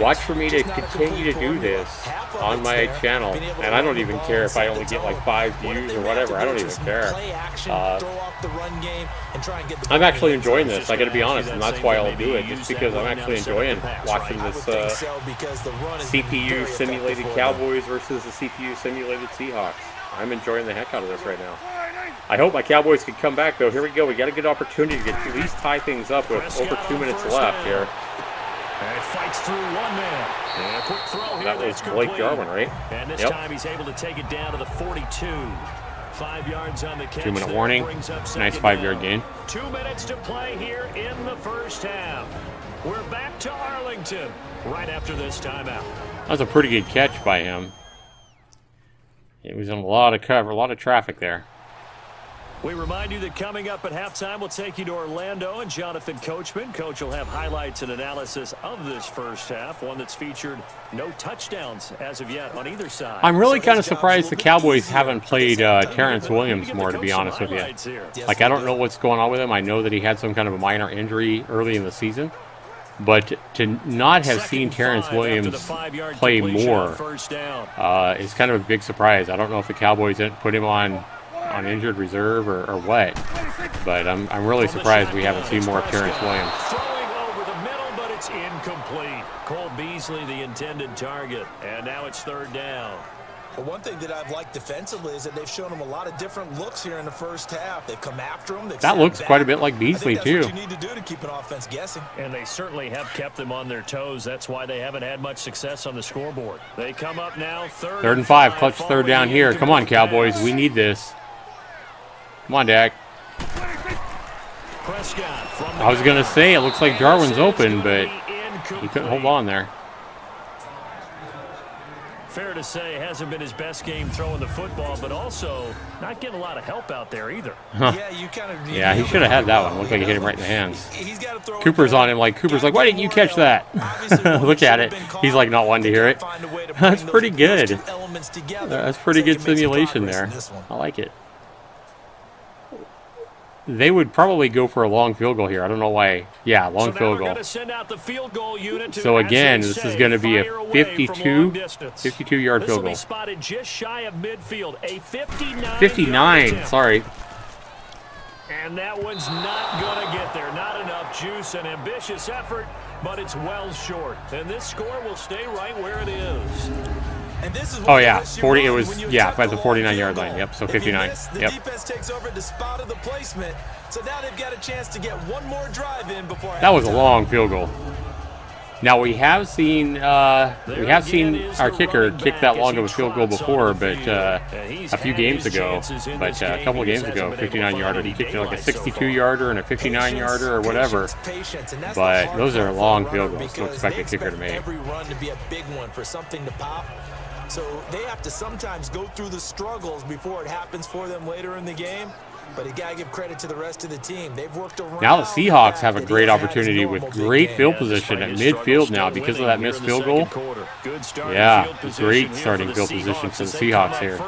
watch for me to continue to do this on my channel. And I don't even care if I only get like 5 views or whatever. I don't even care. I'm actually enjoying this, I gotta be honest, and that's why I'll do it, just because I'm actually enjoying watching this CPU simulated Cowboys versus the CPU simulated Seahawks. I'm enjoying the heck out of this right now. I hope my Cowboys can come back, though. Here we go. We got a good opportunity to at least tie things up with over 2 minutes left here.
And fights through one man. And a quick throw here.
That was Blake Jarwin, right?
And this time he's able to take it down to the 42. 5 yards on the catch.
2-minute warning. Nice 5-yard gain.
2 minutes to play here in the first half. We're back to Arlington right after this timeout.
That was a pretty good catch by him. It was in a lot of cover, a lot of traffic there.
We remind you that coming up at halftime, we'll take you to Orlando and Jonathan Coachman. Coach will have highlights and analysis of this first half, one that's featured no touchdowns as of yet on either side.
I'm really kind of surprised the Cowboys haven't played Terrance Williams more, to be honest with you. Like, I don't know what's going on with him. I know that he had some kind of a minor injury early in the season. But to not have seen Terrance Williams play more is kind of a big surprise. I don't know if the Cowboys didn't put him on injured reserve or what, but I'm really surprised we haven't seen more of Terrance Williams.
Throwing over the middle, but it's incomplete. Cole Beasley, the intended target, and now it's third down.
But one thing that I've liked defensively is that they've shown him a lot of different looks here in the first half. They've come after him.
That looks quite a bit like Beasley, too.
That's what you need to do to keep an offense guessing.
And they certainly have kept them on their toes. That's why they haven't had much success on the scoreboard. They come up now, third and
5. Clutch third down here. Come on, Cowboys. We need this. Come on, Dak. I was going to say, it looks like Jarwin's open, but he couldn't hold on there.
Fair to say, hasn't been his best game throwing the football, but also not getting a lot of help out there either.
Huh. Yeah, he should have had that one. Looked like he hit him right in the hands. Cooper's on him. Cooper's like, why didn't you catch that? Look at it. He's like not wanting to hear it. That's pretty good. That's pretty good simulation there. I like it. They would probably go for a long field goal here. I don't know why. Yeah, long field goal. So again, this is going to be a 52-yard field goal. 59, sorry.
And that one's not going to get there. Not enough juice, an ambitious effort, but it's well short. And this score will stay right where it is.
And this is
oh yeah, 40. It was by the 49-yard line. Yep, so 59.
The defense takes over the spot of the placement. So now they've got a chance to get one more drive in before.
That was a long field goal. Now we have seen our kicker kick that long of a field goal before, but a few games ago, but a couple of games ago, 59-yarder. He kicked like a 62-yarder and a 59-yarder or whatever. But those are long field goals to expect a kicker to make.
Every run to be a big one for something to pop. So they have to sometimes go through the struggles before it happens for them later in the game. But you got to give credit to the rest of the team. They've worked around.
Now the Seahawks have a great opportunity with great field position at midfield now because of that missed field goal. Yeah, great starting field position for the Seahawks here.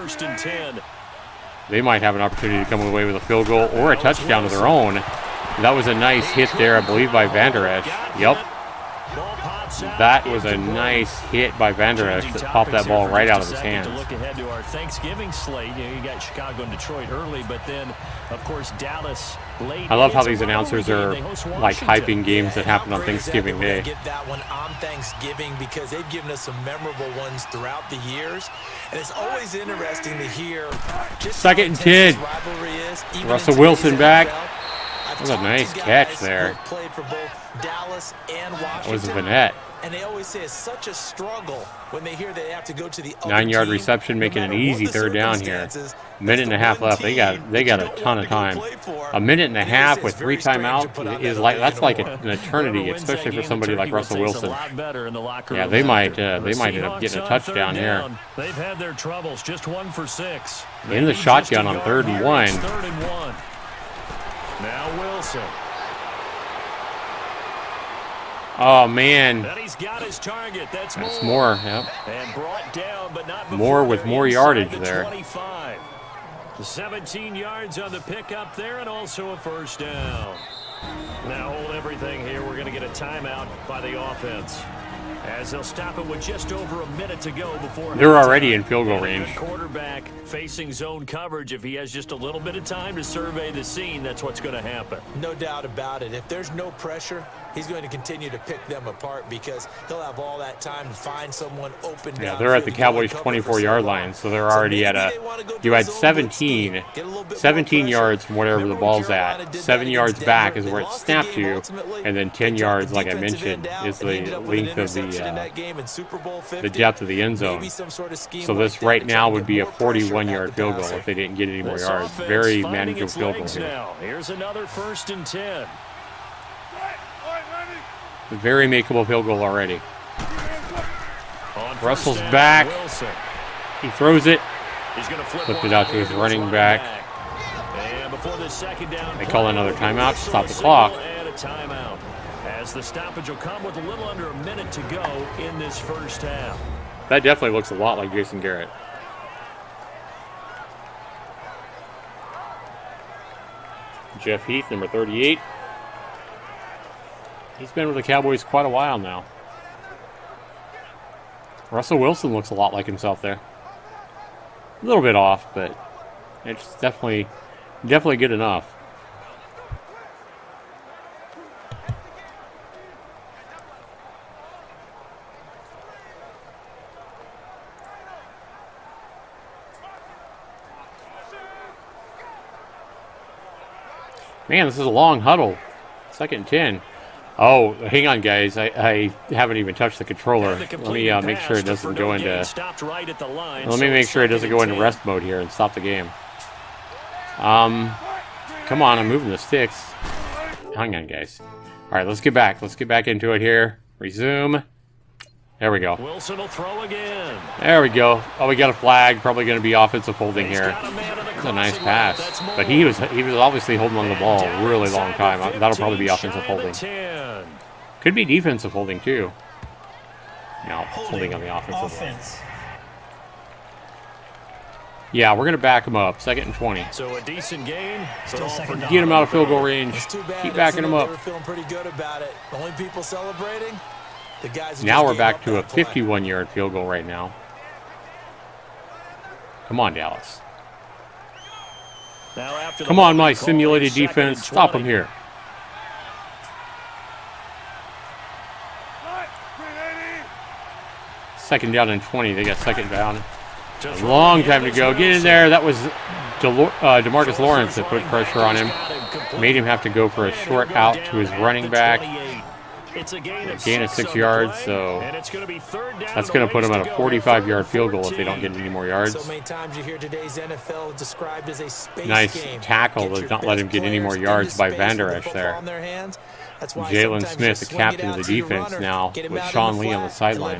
They might have an opportunity to come away with a field goal or a touchdown of their own. That was a nice hit there, I believe, by Van Der Esch. Yep. That was a nice hit by Van Der Esch that popped that ball right out of his hands.
To look ahead to our Thanksgiving slate. You got Chicago and Detroit early, but then, of course, Dallas late.
I love how these announcers are like hyping games that happen on Thanksgiving Day.
Get that one on Thanksgiving because they've given us some memorable ones throughout the years, and it's always interesting to hear. Just
2nd and 10. Russell Wilson back. That was a nice catch there. That was a Vanette.
And they always say it's such a struggle when they hear they have to go to the
9-yard reception, making an easy 3rd down here. A minute and a half left. They got a ton of time. A minute and a half with 3 timeouts is that's like an eternity, especially for somebody like Russell Wilson. Yeah, they might end up getting a touchdown here.
They've had their troubles. Just 1 for 6.
In the shotgun on 3rd and 1.
Now Wilson.
Oh, man.
He's got his target. That's
more, yep.
And brought down, but not
more with more yardage there.
25. 17 yards on the pickup there, and also a 1st down. Now hold everything here. We're going to get a timeout by the offense, as they'll stop it with just over a minute to go before
they're already in field goal range.
Quarterback facing zone coverage. If he has just a little bit of time to survey the scene, that's what's going to happen.
No doubt about it. If there's no pressure, he's going to continue to pick them apart because he'll have all that time to find someone open.
Yeah, they're at the Cowboys' 24-yard line, so they're already at a. You had 17 yards from whatever the ball's at. 7 yards back is where it snapped to, and then 10 yards, like I mentioned, is the length of the depth of the end zone. So this right now would be a 41-yard field goal if they didn't get any more yards. Very manageable field goal here.
Here's another 1st and 10.
Very makeable field goal already. Russell's back. He throws it. Flipped it out to his running back. They call another timeout. Stop the clock.
As the stoppage will come with a little under a minute to go in this 1st half.
That definitely looks a lot like Jason Garrett. Jeff Heath, number 38. He's been with the Cowboys quite a while now. Russell Wilson looks a lot like himself there. A little bit off, but it's definitely good enough. Man, this is a long huddle. 2nd and 10. Oh, hang on, guys. I haven't even touched the controller. Let me make sure it doesn't go into. Let me make sure it doesn't go into rest mode here and stop the game. Come on, I'm moving the sticks. Hang on, guys. All right, let's get back. Let's get back into it here. Resume. There we go.
Wilson will throw again.
There we go. Oh, we got a flag. Probably going to be offensive holding here. That's a nice pass. But he was obviously holding on the ball a really long time. That'll probably be offensive holding. Could be defensive holding too. No, holding on the offensive line. Yeah, we're going to back him up. 2nd and 20.
So a decent gain.
Get him out of field goal range. Keep backing him up.
We're feeling pretty good about it. The only people celebrating, the guys.
Now we're back to a 51-yard field goal right now. Come on, Dallas. Come on, my simulated defense. Stop him here. Second down and 20. They got 2nd down. A long time to go. Get in there. That was Demarcus Lawrence that put pressure on him. Made him have to go for a short out to his running back. Gain of 6 yards, so that's going to put him at a 45-yard field goal if they don't get any more yards. Nice tackle does not let him get any more yards by Van Der Esch there. Jaylon Smith, the captain of the defense now, with Sean Lee on the sideline.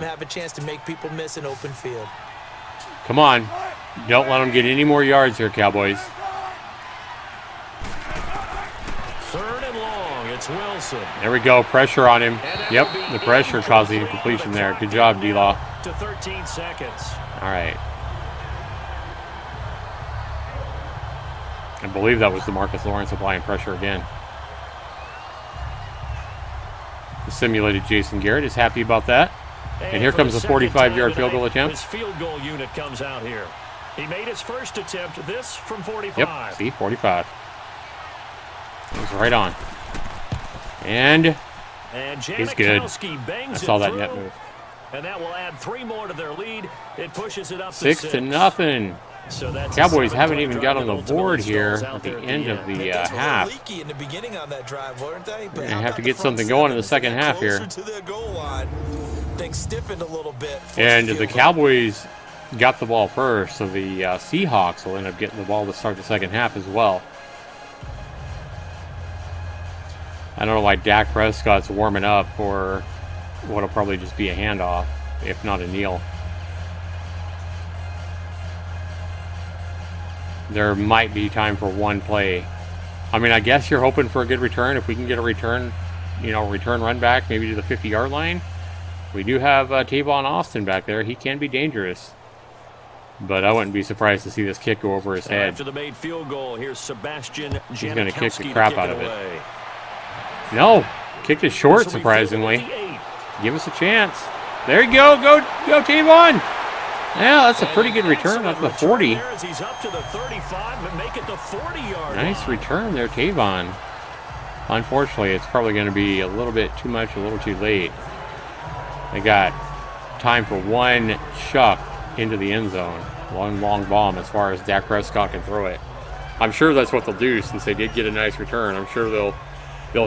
Come on. Don't let them get any more yards here, Cowboys.
Wilson.
There we go. Pressure on him. Yep, the pressure caused the incompletion there. Good job, D-Law.
To 13 seconds.
All right. I believe that was Demarcus Lawrence applying pressure again. Simulated Jason Garrett is happy about that. And here comes the 45-yard field goal attempt.
His field goal unit comes out here. He made his first attempt, this from 45.
Yep, see, 45. It was right on. And he's good. I saw that net move.
And that will add 3 more to their lead. It pushes it up to
6 to nothing.
So that's
Cowboys haven't even got on the board here at the end of the half. They have to get something going in the second half here. And the Cowboys got the ball first, so the Seahawks will end up getting the ball to start the second half as well. I don't know why Dak Prescott's warming up for what'll probably just be a handoff, if not a kneel. There might be time for one play. I mean, I guess you're hoping for a good return. If we can get a return, return run back, maybe to the 50-yard line. We do have Tavon Austin back there. He can be dangerous. But I wouldn't be surprised to see this kick go over his head.
After the made field goal, here's Sebastian Janikowski.
He's going to kick the crap out of it. No, kicked it short, surprisingly. Give us a chance. There you go. Go Tavon. Yeah, that's a pretty good return. That's the 40. Nice return there, Tavon. Unfortunately, it's probably going to be a little bit too much, a little too late. They got time for one chuck into the end zone. One long bomb as far as Dak Prescott can throw it. I'm sure that's what they'll do since they did get a nice return. I'm sure they'll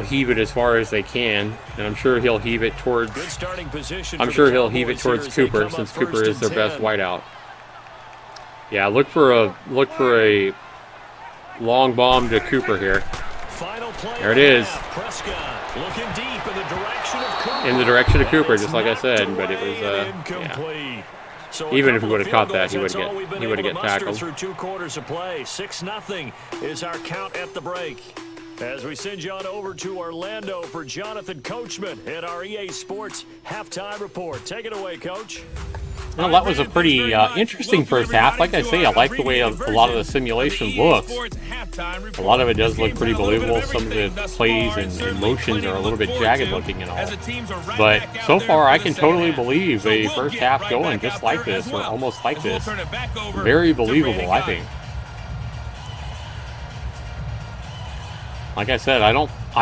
heave it as far as they can, and I'm sure he'll heave it towards. I'm sure he'll heave it towards Cooper since Cooper is their best wideout. Yeah, look for a long bomb to Cooper here. There it is. In the direction of Cooper, just like I said, but it was yeah. Even if he would have caught that, he would have get tackled.
Through 2 quarters of play, 6-0 is our count at the break. As we send you on over to Orlando for Jonathan Coachman at our EA Sports Halftime Report. Take it away, Coach.
Well, that was a pretty interesting first half. Like I say, I like the way a lot of the simulation looks. A lot of it does look pretty believable. Some of the plays and motions are a little bit jagged looking and all. But so far, I can totally believe a first half going just like this, or almost like this. Very believable, I think. Like I said, I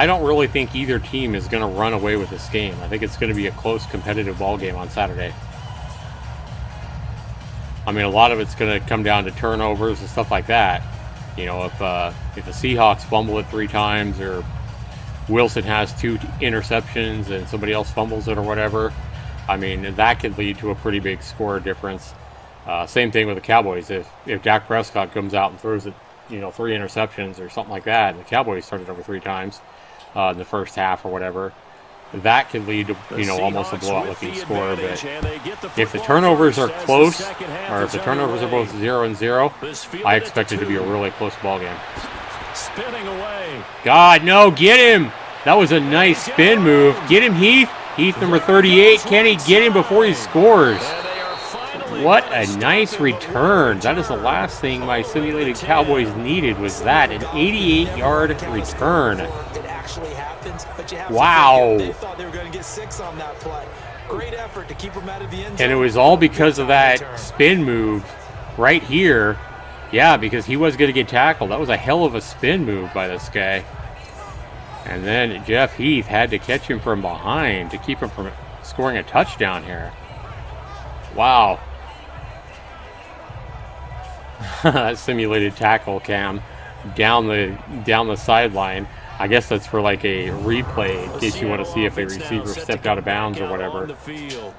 don't really think either team is going to run away with this game. I think it's going to be a close, competitive ball game on Saturday. I mean, a lot of it's going to come down to turnovers and stuff like that. You know, if the Seahawks fumble it 3 times, or Wilson has 2 interceptions and somebody else fumbles it or whatever, I mean, that could lead to a pretty big score difference. Same thing with the Cowboys. If Dak Prescott comes out and throws it, 3 interceptions or something like that, and the Cowboys started over 3 times in the first half or whatever, that could lead to, almost a blowout-looking score. But if the turnovers are close, or if the turnovers are both 0-0, I expect it to be a really close ball game.
Spinning away.
God, no, get him! That was a nice spin move. Get him, Heath. Heath, number 38. Can he get him before he scores? What a nice return. That is the last thing my simulated Cowboys needed, was that, an 88-yard return. Wow. They thought they were going to get 6 on that play. Great effort to keep them out of the end zone. And it was all because of that spin move right here. Yeah, because he was going to get tackled. That was a hell of a spin move by this guy. And then Jeff Heath had to catch him from behind to keep him from scoring a touchdown here. Wow. That simulated tackle cam down the sideline. I guess that's for like a replay in case you want to see if a receiver stepped out of bounds or whatever.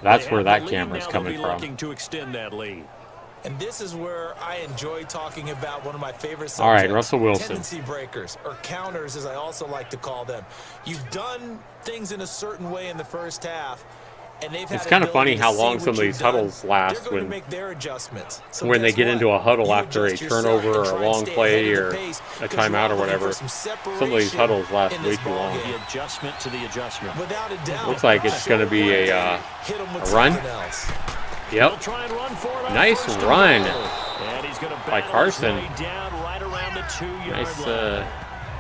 That's where that camera's coming from.
And this is where I enjoy talking about one of my favorite subjects.
All right, Russell Wilson.
Tendency breakers, or counters as I also like to call them. You've done things in a certain way in the first half, and they've had
it's kind of funny how long some of these huddles last when they get into a huddle after a turnover or a long play or a timeout or whatever. Some of these huddles last way too long.
The adjustment to the adjustment.
Looks like it's going to be a run. Yep. Nice run by Carson. Nice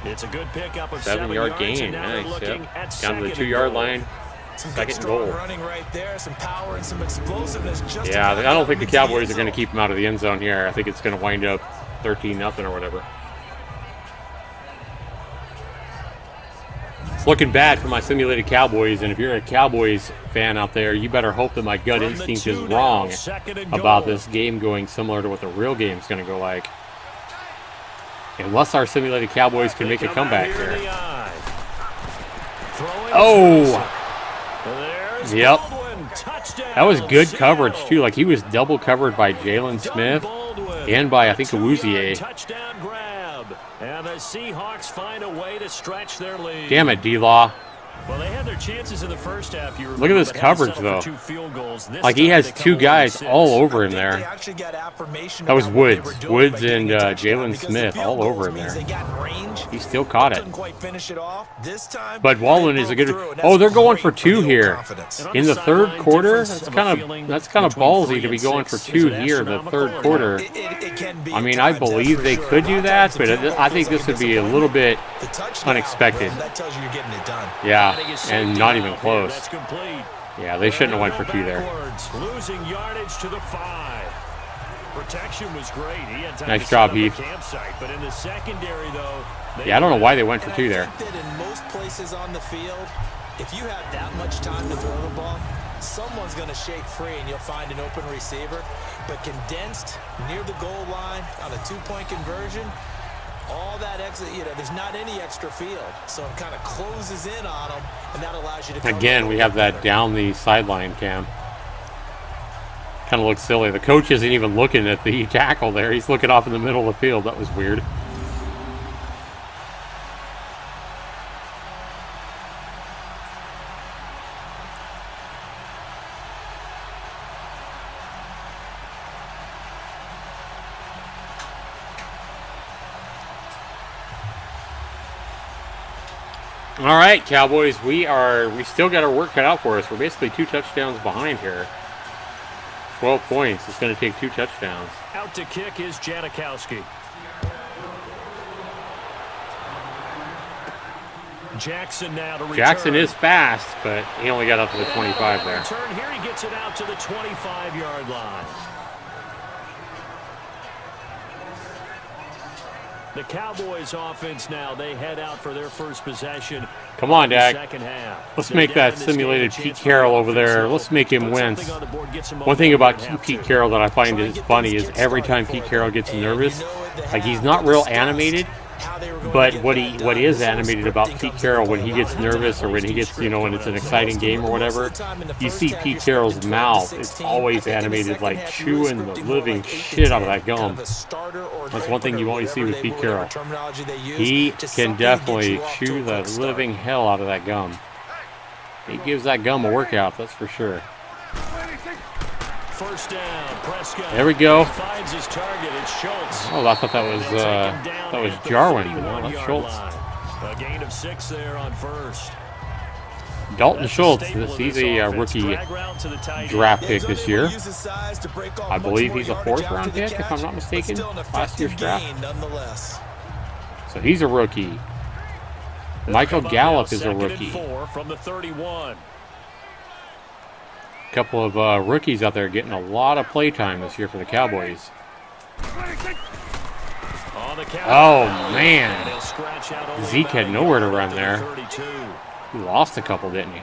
it's a good pickup of
7-yard gain. Nice. Yep. Down to the 2-yard line. Second and goal.
Running right there, some power and some explosiveness.
Yeah, I don't think the Cowboys are going to keep him out of the end zone here. I think it's going to wind up 13-0 or whatever. It's looking bad for my simulated Cowboys, and if you're a Cowboys fan out there, you better hope that my gut instinct is wrong about this game going similar to what the real game is going to go like. Unless our simulated Cowboys can make a comeback here. Oh! Yep. That was good coverage, too. Like, he was double covered by Jaylon Smith and by, I think, Awuzie.
Touchdown grab. And the Seahawks find a way to stretch their lead.
Damn it, D-Law.
Well, they had their chances in the first half.
Look at this coverage, though. Like, he has two guys all over him there. That was Woods. Woods and Jaylon Smith all over him there. He still caught it. But Wallen is a good... Oh, they're going for two here. In the third quarter? That's kind of ballsy to be going for two here in the third quarter. I mean, I believe they could do that, but I think this would be a little bit unexpected. Yeah. And not even close. Yeah, they shouldn't have went for two there.
Losing yardage to the 5. Protection was great.
Nice job, Heath.
But in the secondary, though,
yeah, I don't know why they went for two there.
In most places on the field, if you have that much time to throw the ball, someone's going to shake free and you'll find an open receiver. But condensed near the goal line on a 2-point conversion, all that extra, there's not any extra field, so it kind of closes in on them, and that allows you to.
Again, we have that down the sideline cam. Kind of looks silly. The coach isn't even looking at the tackle there. He's looking off in the middle of the field. That was weird. All right, Cowboys, we still got our work cut out for us. We're basically 2 touchdowns behind here. 12 points. It's going to take 2 touchdowns.
Out to kick is Janikowski. Jackson now to return.
Jackson is fast, but he only got up to the 25 there.
Return here, he gets it out to the 25-yard line. The Cowboys offense now, they head out for their first possession.
Come on, Dak.
Second half.
Let's make that simulated Pete Carroll over there. Let's make him wince. One thing about Pete Carroll that I find is funny is every time Pete Carroll gets nervous, like he's not real animated, but what is animated about Pete Carroll when he gets nervous or when he gets, when it's an exciting game or whatever, you see Pete Carroll's mouth. It's always animated, like chewing the living shit out of that gum. That's one thing you always see with Pete Carroll. He can definitely chew the living hell out of that gum. He gives that gum a workout, that's for sure.
First down, Prescott.
There we go.
Finds his target. It's Schultz.
Oh, I thought that was Jarwin. No, that's Schultz.
A gain of 6 there on first.
Dalton Schultz. He's a rookie draft pick this year. I believe he's a 4th-round pick, if I'm not mistaken, last year's draft. So he's a rookie. Michael Gallup is a rookie.
From the 31.
Couple of rookies out there getting a lot of play time this year for the Cowboys. Oh, man. Zeke had nowhere to run there. He lost a couple, didn't he?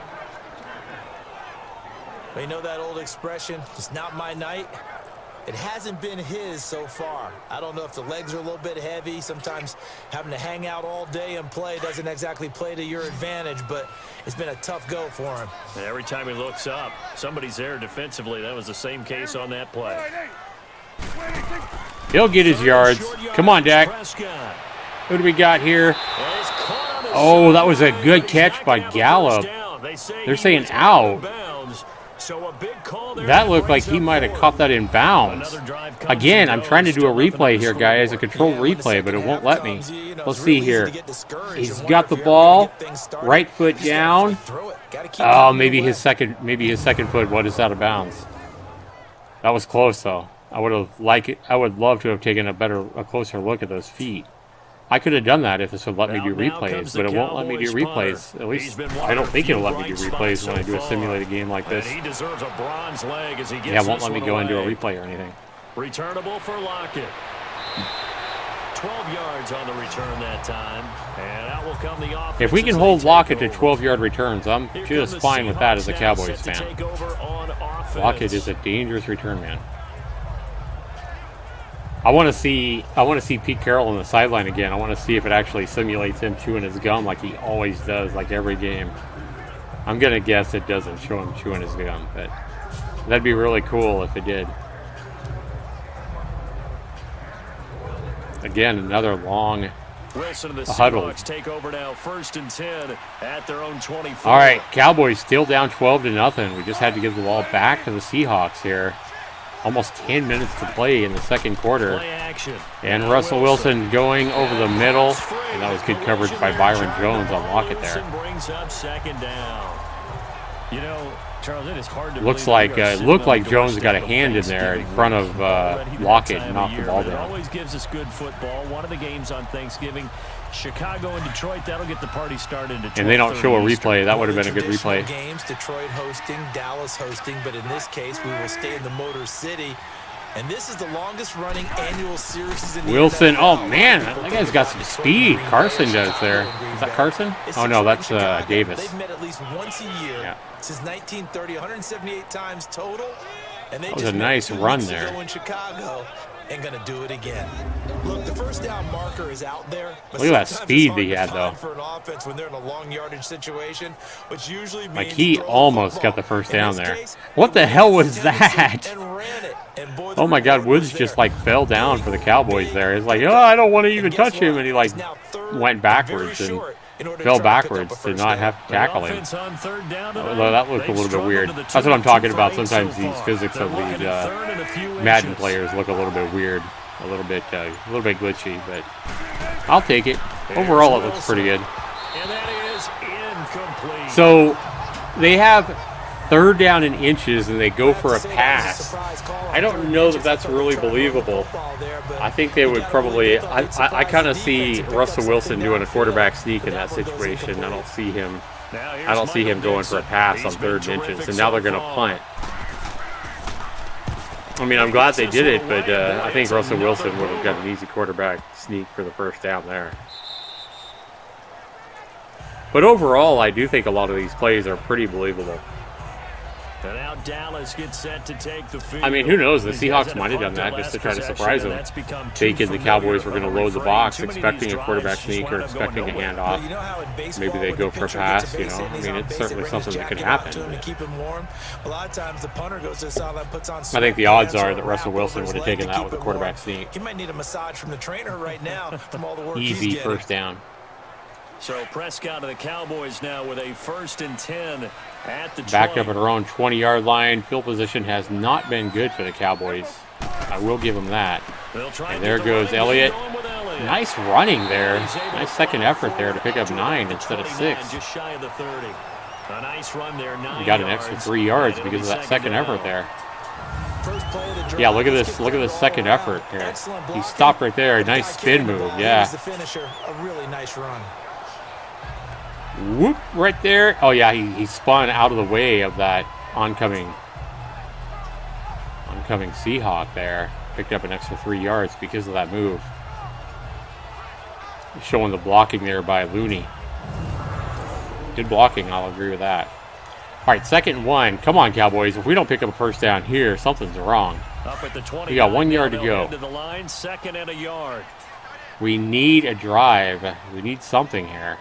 You know that old expression, it's not my night? It hasn't been his so far. I don't know if the legs are a little bit heavy. Sometimes having to hang out all day and play doesn't exactly play to your advantage, but it's been a tough go for him.
Every time he looks up, somebody's there defensively. That was the same case on that play.
He'll get his yards. Come on, Dak. Who do we got here? Oh, that was a good catch by Gallup. They're saying out. That looked like he might have caught that in bounds. Again, I'm trying to do a replay here, guys, a controlled replay, but it won't let me. Let's see here. He's got the ball, right foot down. Oh, maybe his second foot was out of bounds. That was close though. I would love to have taken a closer look at those feet. I could have done that if this would let me
Now
do replays,
comes
but
the
it won't let me do
Cowboys
replays.
punter.
At
He's
least
been
I don't think it'll let me do
bright
replays
spots
when I
so
do a
far.
simulated game like this.
And he deserves a bronze leg as he gets
Yeah, it won't
this
let me
one
go into a
away.
replay or anything.
Returnable for Lockett. 12 yards on the return that time. And out will come the offense.
If we can
as
hold
they
Lockett to
take
12-yard returns, I'm
over. Here
just
come the
fine with that as a
Seahawks now
Cowboys
set to
fan.
take over on offense.
Lockett is a dangerous return man. I want to see Pete Carroll on the sideline again. I want to see if it actually simulates him chewing his gum like he always does, like every game. I'm gonna guess it doesn't show him chewing his gum, but that'd be really cool if it did. Again, another long
Wilson and the
huddle.
Seahawks take over now, 1st and 10 at their own 24.
All right, Cowboys still down 12-0. We just had to give the ball back to the Seahawks here. Almost 10 minutes to play in the second quarter.
Play action.
And Russell Wilson going over the middle. And that was good coverage by Byron Jones on Lockett there.
Wilson brings up 2nd down. You know, Charles, it is hard to
Looks
believe
like
we are
it
sitting
looked
on
like
the
Jones got a
doorstep
hand in there in
Thanksgiving
front of
week. Already that
Lockett
time
and
of
knocked the
year,
ball
but it
down.
always gives us good football. One of the games on Thanksgiving, Chicago and Detroit, that'll get the party started.
And they don't show a replay. That would have been a good
Traditional
replay.
Games, Detroit hosting, Dallas hosting, but in this case, we will stay in the Motor City. And this is the longest running annual series in the
Wilson,
NFL.
oh man, that guy's got some speed. Carson does there. Is that Carson? Oh no, that's Davis.
They've met at least once a year
Yeah.
since 1930, 178 times total. And they
That was
just
a
met
nice
2
run
weeks
there.
ago in Chicago and going to do it again. Look, the first down marker is out there. But
Look at that
sometimes
speed
it's
that he
hard
had,
to find
though.
for an offense when they're in a long yardage situation, which usually means
Like he
throw the
almost
football.
got the first
In
down
this
there.
case,
What the
he
hell
got
was
his tendency
that?
and ran it. And boy, the
Oh my God,
reward
Woods
was
just
there.
like fell down for the
Big,
Cowboys
big
there. It's like, oh, I don't want to even
And
touch
guess
him,
what?
and he like
He's now third
went
and
backwards
very
and
short in order to
fell
try to pick up
backwards
a
to
first
not
down.
have to tackle him.
Offense on 3rd down tonight.
Although that looked a
They've
little bit
struggled
weird.
to the
That's what I'm
2-2
talking about.
frame
Sometimes
so
these
far.
physics
They're
of
looking
these
at 3rd and a few
Madden
inches.
players look a little bit weird, a little bit glitchy, but I'll take it. Overall, it looks pretty good.
And that is incomplete.
So they have 3rd down and inches, and they go for a pass. I don't know that that's really believable. I think they would probably. I kind of see Russell Wilson doing a quarterback sneak in that situation. I don't see him.
Now here's
I don't see him
Michael
going for a
Dixon.
pass
He's
on
been
3rd and inches,
terrific
and now they're
so
going to
far.
punt. I mean, I'm glad they did it, but I think Russell Wilson would have got an easy quarterback sneak for the first down there. But overall, I do think a lot of these plays are pretty believable.
And now Dallas gets set to take the field.
I mean, who knows? The
These guys
Seahawks
had a
might have done
punt
that
at
just to
last
try to
possession,
surprise
and
them.
that's become too
Thinking the
familiar
Cowboys were
of
going to
a
load the
refrain.
box,
Too many of
expecting
these
a quarterback
drives just
sneak or
wound up going
expecting a
nowhere.
handoff.
Well, you know how in baseball,
Maybe they
when
go
the
for a
pitcher
pass,
gets a
you
base
know.
hit and
I
he's
mean,
on
it's
base,
certainly
they bring his
something that could
jacket out
happen.
to him to keep him warm. A lot of times the punter goes to the sideline, puts on
I think the odds are that Russell
wrap
Wilson
over
would have
his leg
taken
to
that
keep
with a
it
quarterback
warm.
sneak.
He might need a massage from the trainer right now from all the work he's
Easy
getting.
first down.
So Prescott and the Cowboys now with a 1st and 10 at the
Backed
20.
up at our own 20-yard line. Field position has not been good for the Cowboys. I will give them that.
They'll try
And
get
there
the
goes
running
Elliott.
game going with Elliott.
Nice running there.
He's able
Nice
to
second
run
effort there to pick up 9
the
instead of
29,
6.
Just shy of the 30. A nice run there, 9
We got an extra 3 yards
and it'll
because of
be
that second
down.
effort there.
First play of the drive.
Yeah, look at
Let's
this.
get
Look at
the
this
ball
second
rolling.
effort here.
Excellent
He
blocking.
stopped right there.
The guy
Nice spin
carrying the
move.
ball,
Yeah.
he's the finisher. A really nice run.
Whoop, right there. Oh, yeah, he spun out of the way of that oncoming Seahawk there. Picked up an extra 3 yards because of that move. Showing the blocking there by Looney. Good blocking, I'll agree with that. All right, 2nd and 1. Come on, Cowboys. If we don't pick up a first down here, something's wrong.
Up at the 20.
We got 1 yard to go.
To the line, 2nd and a yard.
We need a drive. We need something here.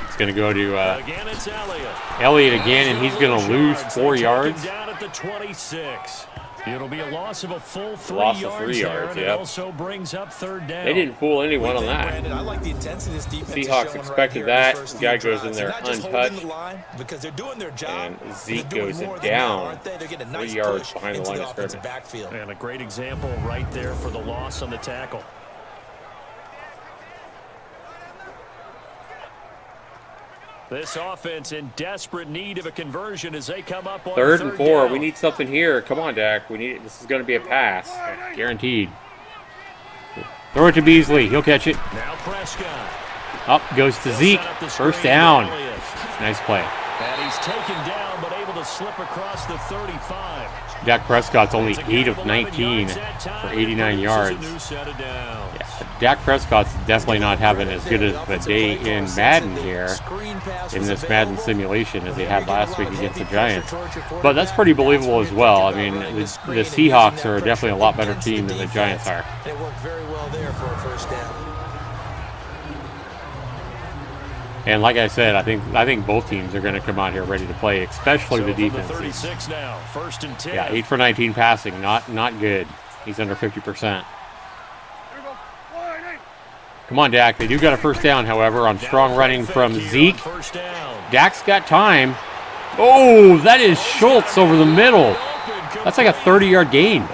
It's going to go to
Again, it's Elliott.
Elliott again, and he's going to lose 4
They take him
yards.
down at the 26. It'll be a loss of a full 3
Loss of
yards
3
there,
yards,
and it
yep.
also brings up 3rd down.
They didn't fool anyone on that.
Brandon, I like the intensity this defense is
Seahawks
showing
expected
right here in
that.
the first
Guy
few
goes in
drives.
there
They're not just holding
untouched.
the line because they're doing their job.
And
They're
Zeke
doing
goes
more than
down
that, aren't they? They're getting a
3
nice
yards
push
behind the
into
line
the
of
offensive
scrimmage.
backfield.
And a great example right there for the loss on the tackle. This offense in desperate need of a conversion as they come up on
3rd and 4.
down.
We need something here. Come on, Dak. We need. This is going to be a pass, guaranteed. Throw it to Beasley. He'll catch it.
Now Prescott.
Up goes to Zeke. First down. Nice play.
And he's taken down, but able to slip across the 35.
Dak Prescott's only 8 of 19 for 89 yards. Yeah, Dak Prescott's definitely not having as good of a day in Madden here, in this Madden simulation, as he had last week against the Giants. But that's pretty believable as well. I mean, the Seahawks are definitely a lot better team than the Giants are.
It worked very well there for a first down.
And like I said, I think both teams are going to come out here ready to play, especially the defense.
36 now, 1st and 10.
Yeah, 8 for 19 passing, not good. He's under 50%. Come on, Dak. They do got a first down, however, on strong running from Zeke. Dak's got time. Oh, that is Schultz over the middle. That's like a 30-yard gain.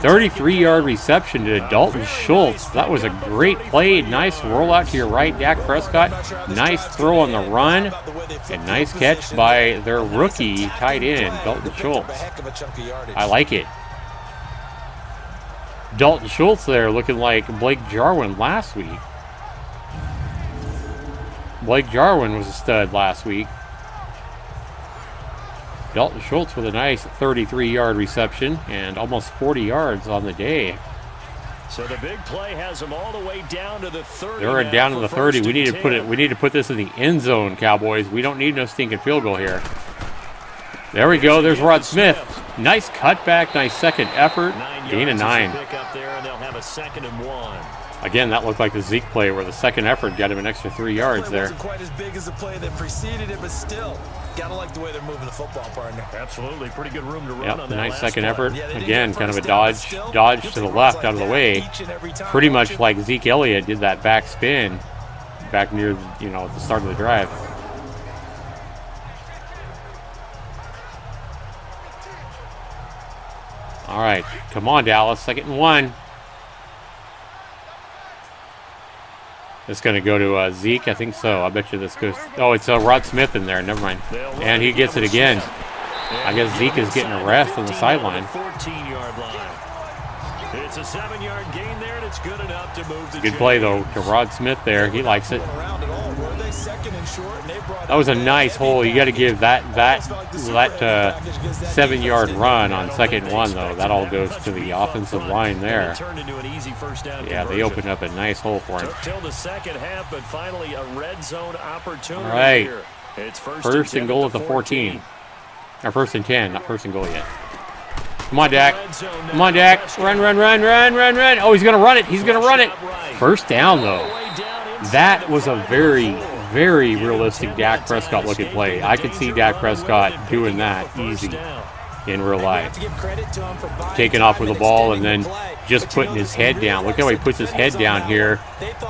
33-yard reception to Dalton Schultz. That was a great play. Nice rollout to your right, Dak Prescott. Nice throw on the run. And nice catch by their rookie tight end, Dalton Schultz. I like it. Dalton Schultz there looking like Blake Jarwin last week. Blake Jarwin was a stud last week. Dalton Schultz with a nice 33-yard reception and almost 40 yards on the day.
So the big play has them all the way down to the 30.
They're down to the 30. We need to put this in the end zone, Cowboys. We don't need no stinking field goal here. There we go. There's Rod Smith. Nice cutback, nice second effort. Gain of 9.
Pick up there, and they'll have a 2nd and 1.
Again, that looked like the Zeke play where the second effort got him an extra 3 yards there.
Wasn't quite as big as the play that preceded it, but still, gotta like the way they're moving the football, partner.
Absolutely, pretty good room to run on that.
Nice second
play.
effort. Again, kind of a dodge to the left, out of the way. Pretty much like Ezekiel Elliott did that back spin back near, the start of the drive. All right, come on, Dallas. 2nd and 1. It's going to go to Zeke, I think so. I bet you this goes. Oh, it's Rod Smith in there. Never mind. And he gets it again. I guess Zeke is getting a rest on the sideline.
14-yard line. It's a 7-yard gain there, and it's good enough to move the
Good play, though, to Rod Smith there. He likes it. That was a nice hole. You got to give that 7-yard run on 2nd and 1, though. That all goes to the offensive line there. Yeah, they opened up a nice hole for him.
Till the second half, but finally a red zone opportunity.
All right.
Here. It's
first and goal at the 14. Or 1st and 10, not 1st and goal yet. Come on, Dak. Come on, Dak. Run. Oh, he's going to run it. He's going to run it. First down, though. That was a very, very realistic Dak Prescott looking play. I could see Dak Prescott doing that easy in real life. Taking off with the ball and then just putting his head down. Look how he puts his head down here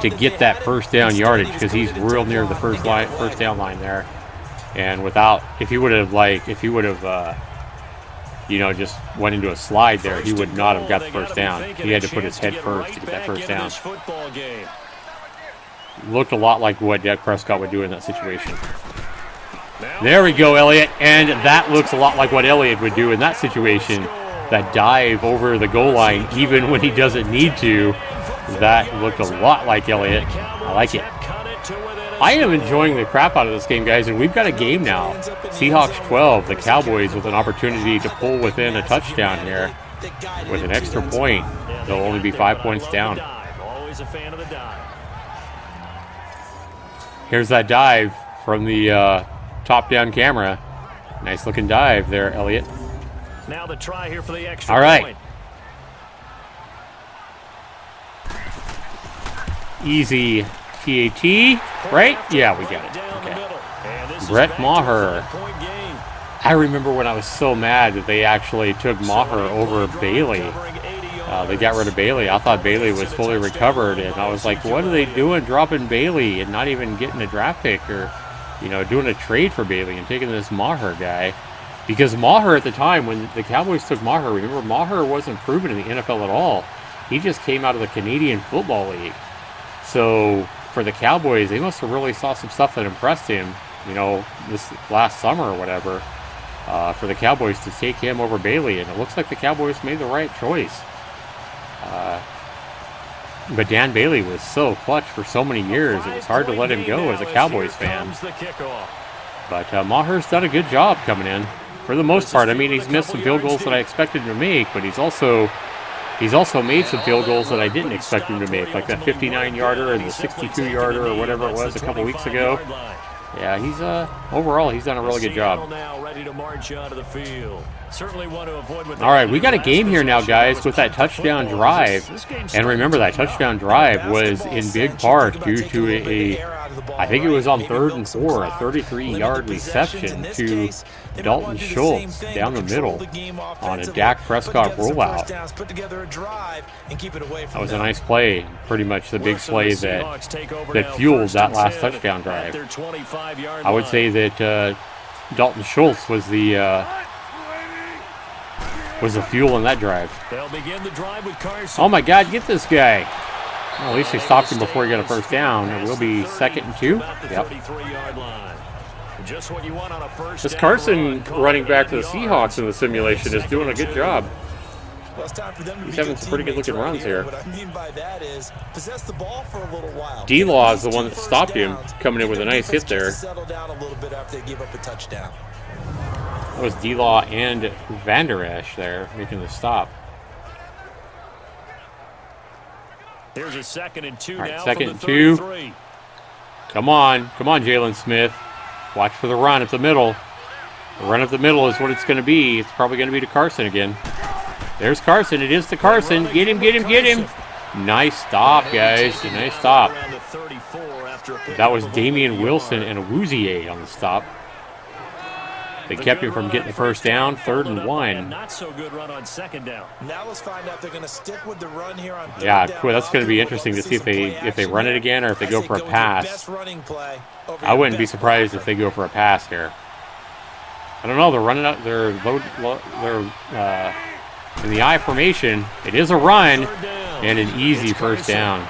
to get that first down yardage, because he's real near the first down line there. And if he would have just went into a slide there, he would not have got the first down. He had to put his head first to get that first down. Looked a lot like what Dak Prescott would do in that situation. There we go, Elliott. And that looks a lot like what Elliott would do in that situation. That dive over the goal line, even when he doesn't need to. That looked a lot like Elliott. I like it. I am enjoying the crap out of this game, guys, and we've got a game now. Seahawks 12, the Cowboys with an opportunity to pull within a touchdown here with an extra point. They'll only be 5 points down.
Always a fan of the dive.
Here's that dive from the top-down camera. Nice looking dive there, Elliott.
Now the try here for the extra
All right.
point.
Easy TAT, right? Yeah, we got it. Okay. Brett Maher. I remember when I was so mad that they actually took Maher over Bailey. They got rid of Bailey. I thought Bailey was fully recovered, and I was like, what are they doing dropping Bailey and not even getting a draft pick or, doing a trade for Bailey and taking this Maher guy? Because Maher at the time, when the Cowboys took Maher, remember, Maher wasn't proven in the NFL at all. He just came out of the Canadian Football League. So for the Cowboys, they must have really saw some stuff that impressed him, this last summer or whatever, for the Cowboys to take him over Bailey. And it looks like the Cowboys made the right choice. But Dan Bailey was so clutch for so many years. It was hard to let him go as a Cowboys fan. But Maher's done a good job coming in. For the most part, I mean, he's missed some field goals that I expected him to make, but he's also made some field goals that I didn't expect him to make, like that 59-yarder and the 62-yarder or whatever it was a couple weeks ago. Yeah, he's overall he's done a really good job. All right, we got a game here now, guys, with that touchdown drive. And remember, that touchdown drive was in big part due to I think it was on 3rd and 4, a 33-yard reception to Dalton Schultz down the middle on a Dak Prescott rollout. That was a nice play, pretty much the big play that fueled that last touchdown drive. I would say that Dalton Schultz was the fuel in that drive. Oh my God, get this guy. Well, at least they stopped him before he got a first down. It will be 2nd and 2. Yep. This Carson running back to the Seahawks in the simulation is doing a good job. He's having some pretty good looking runs here. D-Law is the one that stopped him, coming in with a nice hit there. That was D-Law and Van Der Esch there making the stop.
Here's a 2nd and 2
now. All right, 2nd and 2. Come on, Jaylon Smith. Watch for the run up the middle. The run up the middle is what it's going to be. It's probably going to be to Carson again. There's Carson. It is to Carson. Get him. Nice stop, guys. Nice stop. That was Damian Wilson and Awuzie on the stop. They kept him from getting the first down. 3rd and 1.
Not so good run on 2nd down. Now let's find out they're going to stick with the run here on 3rd down.
Yeah, cool. That's going to be interesting to see if they run it again or if they go for a pass. I wouldn't be surprised if they go for a pass here. I don't know. They're running out. They're in the I formation. It is a run and an easy first down.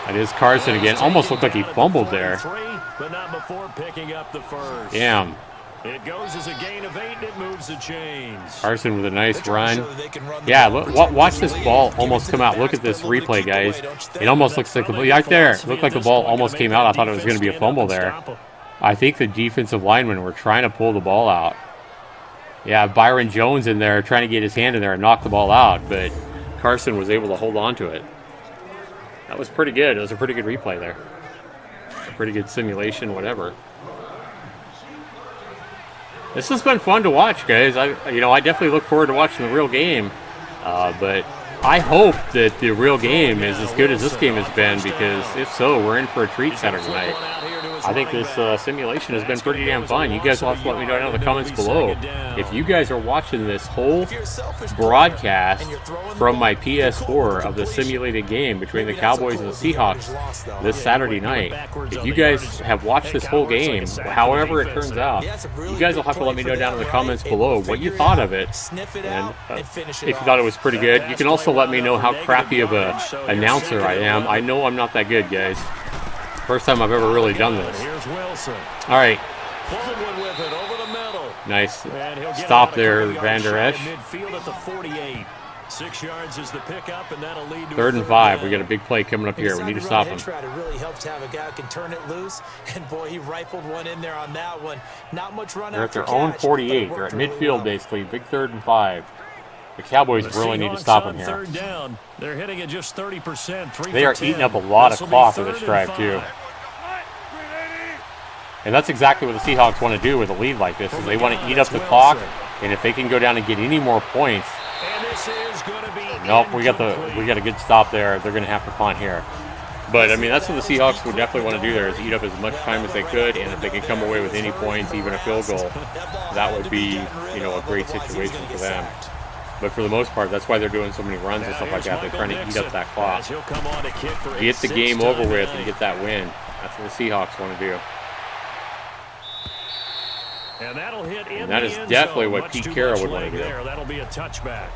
That is Carson again. Almost looked like he fumbled there.
But not before picking up the first.
Damn.
It goes as a gain of 8 and it moves the chains.
Carson with a nice run. Yeah, watch this ball almost come out. Look at this replay, guys. It almost looks like right there. It looked like the ball almost came out. I thought it was going to be a fumble there. I think the defensive linemen were trying to pull the ball out. Yeah, Byron Jones in there trying to get his hand in there and knock the ball out, but Carson was able to hold on to it. That was pretty good. It was a pretty good replay there. A pretty good simulation, whatever. This has been fun to watch, guys. I definitely look forward to watching the real game. But I hope that the real game is as good as this game has been, because if so, we're in for a treat Saturday night. I think this simulation has been pretty damn fun. You guys will have to let me know down in the comments below if you guys are watching this whole broadcast from my PS4 of the simulated game between the Cowboys and the Seahawks this Saturday night. If you guys have watched this whole game, however it turns out, you guys will have to let me know down in the comments below what you thought of it. And if you thought it was pretty good, you can also let me know how crappy of a announcer I am. I know I'm not that good, guys. First time I've ever really done this. All right. Nice stop there, Van Der Esch.
6 yards is the pickup, and that'll lead to
3rd and 5. We got a big play coming up here. We need to stop him.
It really helps to have a guy who can turn it loose, and boy, he rifled one in there on that one. Not much run.
They're at their own 48. They're at midfield basically. Big 3rd and 5. The Cowboys really need to stop him here.
3rd down. They're hitting at just 30%.
They are eating up a lot of clock with this drive too. And that's exactly what the Seahawks want to do with a lead like this, is they want to eat up the clock, and if they can go down and get any more points. Nope, we got a good stop there. They're going to have to punt here. But I mean, that's what the Seahawks would definitely want to do there, is eat up as much time as they could, and if they can come away with any points, even a field goal, that would be, a great situation for them. But for the most part, that's why they're doing so many runs and stuff like that. They're trying to eat up that clock. Get the game over with and get that win. That's what the Seahawks want to do.
And that'll hit in
that is definitely what Pete Carroll would want to do.
That'll be a touchback.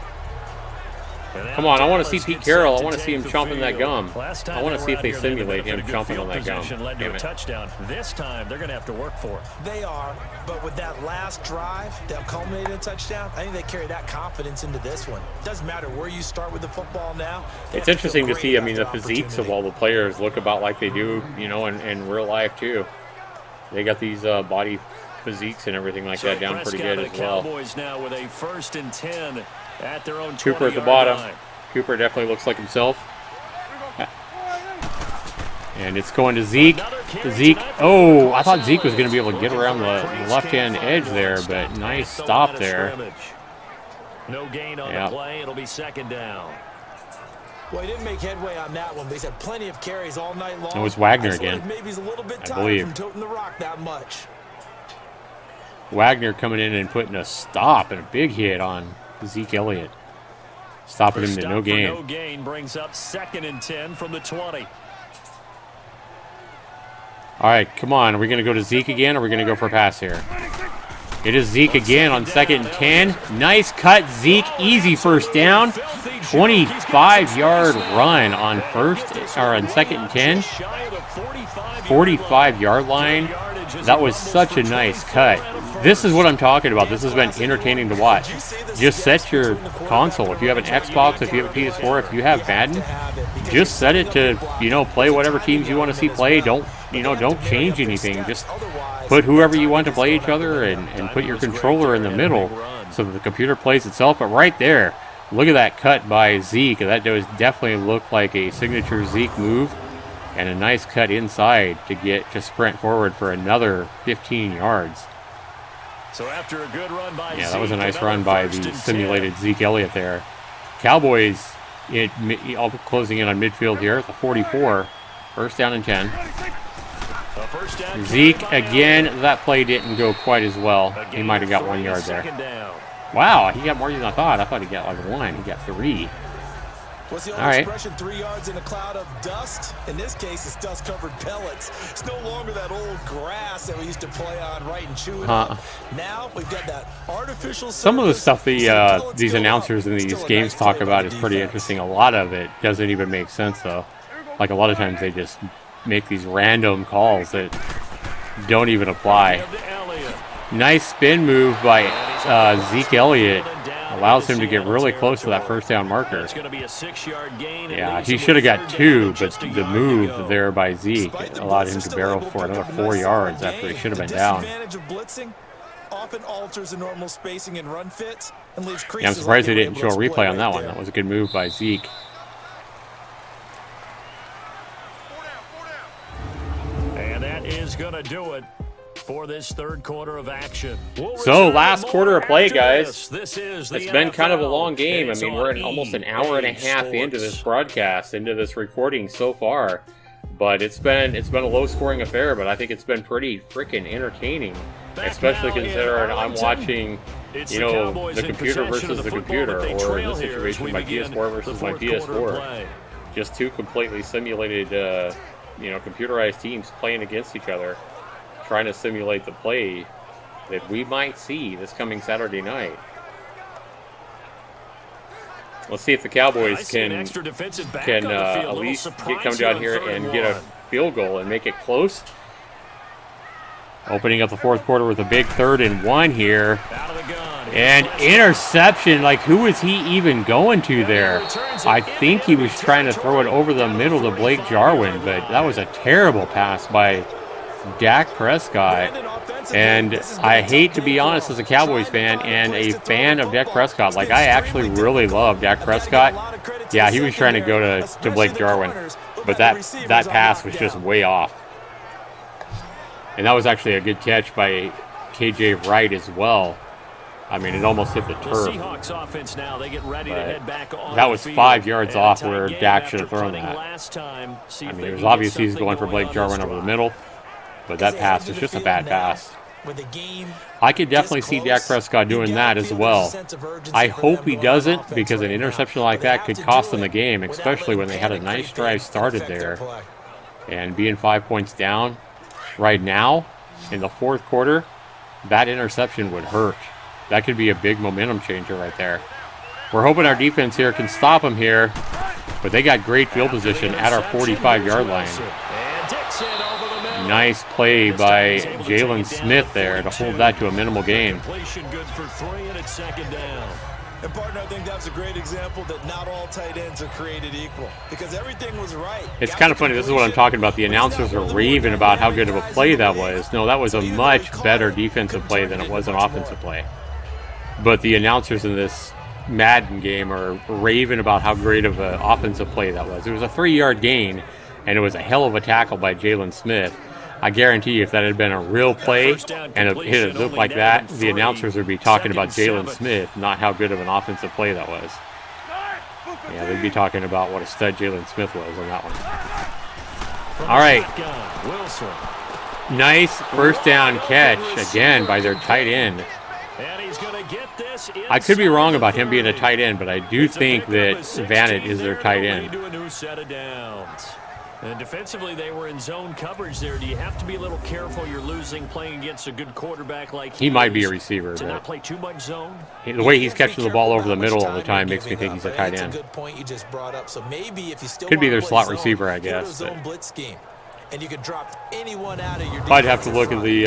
Come on, I want to see Pete Carroll. I want to see him chomping that gum. I want to see if they simulate him chomping on that gum. Damn it.
Touchdown. This time, they're going to have to work for it.
They are, but with that last drive that culminated in a touchdown, I think they carry that confidence into this one. Doesn't matter where you start with the football now.
It's interesting to see, I mean, the physiques of all the players look about like they do, you know, in real life, too. They got these body physiques and everything like that down pretty good as well.
Cowboys now with a 1st and 10 at their own
Cooper at the bottom. Cooper definitely looks like himself. And it's going to Zeke. Zeke. Oh, I thought Zeke was going to be able to get around the left-hand edge there, but nice stop there.
No gain on the play. It'll be 2nd down.
Well, he didn't make headway on that one, but he's had plenty of carries all night long.
It was Wagner again,
like maybe he's a little bit
I
tired
believe.
from toting the rock that much.
Wagner coming in and putting a stop and a big hit on Ezekiel Elliott. Stopping him to no gain.
No gain brings up 2nd and 10 from the 20.
All right, come on. Are we going to go to Zeke again, or are we going to go for a pass here? It is Zeke again on 2nd and 10. Nice cut, Zeke. Easy first down. 25-yard run on on 2nd and 10. 45-yard line. That was such a nice cut. This is what I'm talking about. This has been entertaining to watch. Just set your console. If you have an Xbox, if you have a PS4, if you have Madden, just set it to, you know, play whatever teams you want to see play. Don't change anything. Just put whoever you want to play each other and put your controller in the middle so that the computer plays itself. But right there, look at that cut by Zeke. That does definitely look like a signature Zeke move, and a nice cut inside to sprint forward for another 15 yards.
So after a good run by
that was a nice run by the simulated Zeke Elliott there. Cowboys closing in on midfield here at the 44. 1st down and 10. Zeke again. That play didn't go quite as well. He might have got 1 yard there. Wow, he got more than I thought. I thought he got like 1. He got 3.
What's the old expression, 3 yards in a cloud of dust? In this case, it's dust-covered pellets. It's no longer that old grass that we used to play on, right, and chew it up. Now we've got that artificial surface.
Some of the stuff these announcers in these games talk about is pretty interesting. A lot of it doesn't even make sense, though. Like, a lot of times they just make these random calls that don't even apply. Nice spin move by Zeke Elliott. Allows him to get really close to that 1st down marker.
It's going to be a 6-yard gain.
Yeah, he should have got 2, but the move there by Zeke allowed him to barrel for another 4 yards after he should have been down.
Often alters the normal spacing and run fits and leaves creases.
Yeah, I'm surprised they didn't show a replay on that one. That was a good move by Zeke.
And that is going to do it for this 3rd quarter of action.
So, last quarter of play, guys.
It's
been kind of a long game. I mean, we're almost an hour and a half into this broadcast, into this recording so far. But it's been a low-scoring affair, but I think it's been pretty freaking entertaining, especially considering I'm watching, you know, the computer versus the computer, or in this situation, my PS4 versus my PS4. Just 2 completely simulated, computerized teams playing against each other, trying to simulate the play that we might see this coming Saturday night. Let's see if the Cowboys can at least come down here and get a field goal and make it close. Opening up the 4th quarter with a big 3rd and 1 here. And interception. Like, who was he even going to there? I think he was trying to throw it over the middle to Blake Jarwin, but that was a terrible pass by Dak Prescott. And I hate to be honest, as a Cowboys fan and a fan of Dak Prescott, like, I actually really love Dak Prescott. Yeah, he was trying to go to Blake Jarwin, but that pass was just way off. And that was actually a good catch by KJ Wright as well. I mean, it almost hit the turf. That was 5 yards off where Dak should have thrown that. I mean, it was obvious he was going for Blake Jarwin over the middle, but that pass was just a bad pass. I could definitely see Dak Prescott doing that as well. I hope he doesn't, because an interception like that could cost them the game, especially when they had a nice drive started there. And being 5 points down right now in the 4th quarter, that interception would hurt. That could be a big momentum changer right there. We're hoping our defense here can stop them here, but they got great field position at our 45-yard line. Nice play by Jaylon Smith there to hold that to a minimal gain.
And partner, I think that's a great example that not all tight ends are created equal because everything was right.
It's kind of funny. This is what I'm talking about. The announcers are raving about how good of a play that was. No, that was a much better defensive play than it was an offensive play. But the announcers in this Madden game are raving about how great of an offensive play that was. It was a 3-yard gain, and it was a hell of a tackle by Jaylon Smith. I guarantee you if that had been a real play and it looked like that, the announcers would be talking about Jaylon Smith, not how good of an offensive play that was. Yeah, they'd be talking about what a stud Jaylon Smith was on that one. All right. Nice first down catch, again, by their tight end. I could be wrong about him being a tight end, but I do think that Vanett is their tight end.
And defensively, they were in zone coverage there. Do you have to be a little careful? You're losing playing against a good quarterback like
he might be a receiver.
To not play too much zone.
The way he's catching the ball over the middle all the time makes me think he's a tight end. Could be their slot receiver, I guess.
And you can drop anyone out of your
I'd have to look at the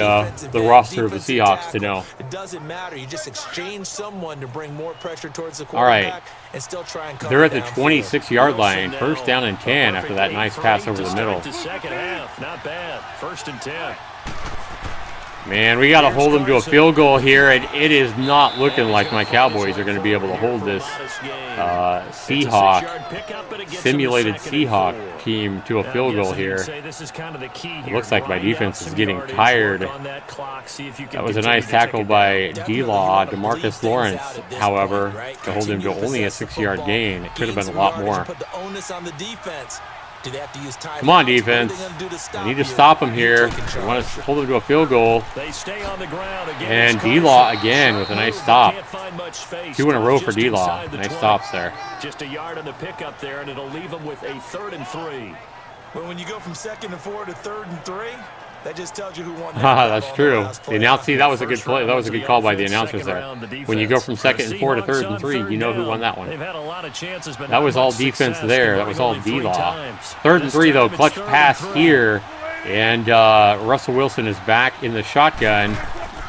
roster of the Seahawks to know.
It doesn't matter. You just exchange someone to bring more pressure towards the quarterback and still try and cover.
They're at the 26-yard line. First down and 10 after that nice pass over the middle.
Second half, not bad. 1st and 10.
Man, we got to hold them to a field goal here, and it is not looking like my Cowboys are going to be able to hold this simulated Seahawk team to a field goal here. It looks like my defense is getting tired. That was a nice tackle by D-Law, Demarcus Lawrence, however, to hold him to only a 6-yard gain. It could have been a lot more. Come on, defense. We need to stop him here. We want to hold him to a field goal. And D-Law again with a nice stop. 2 in a row for D-Law. Nice stops there.
Just a yard on the pickup there, and it'll leave him with a 3rd and 3.
Well, when you go from 2nd and 4 to 3rd and 3, that just tells you who won.
That's true. That was a good play. That was a good call by the announcers there. When you go from 2nd and 4 to 3rd and 3, you know who won that one. That was all defense there. That was all D-Law. 3rd and 3, though, clutch pass here. And Russell Wilson is back in the shotgun.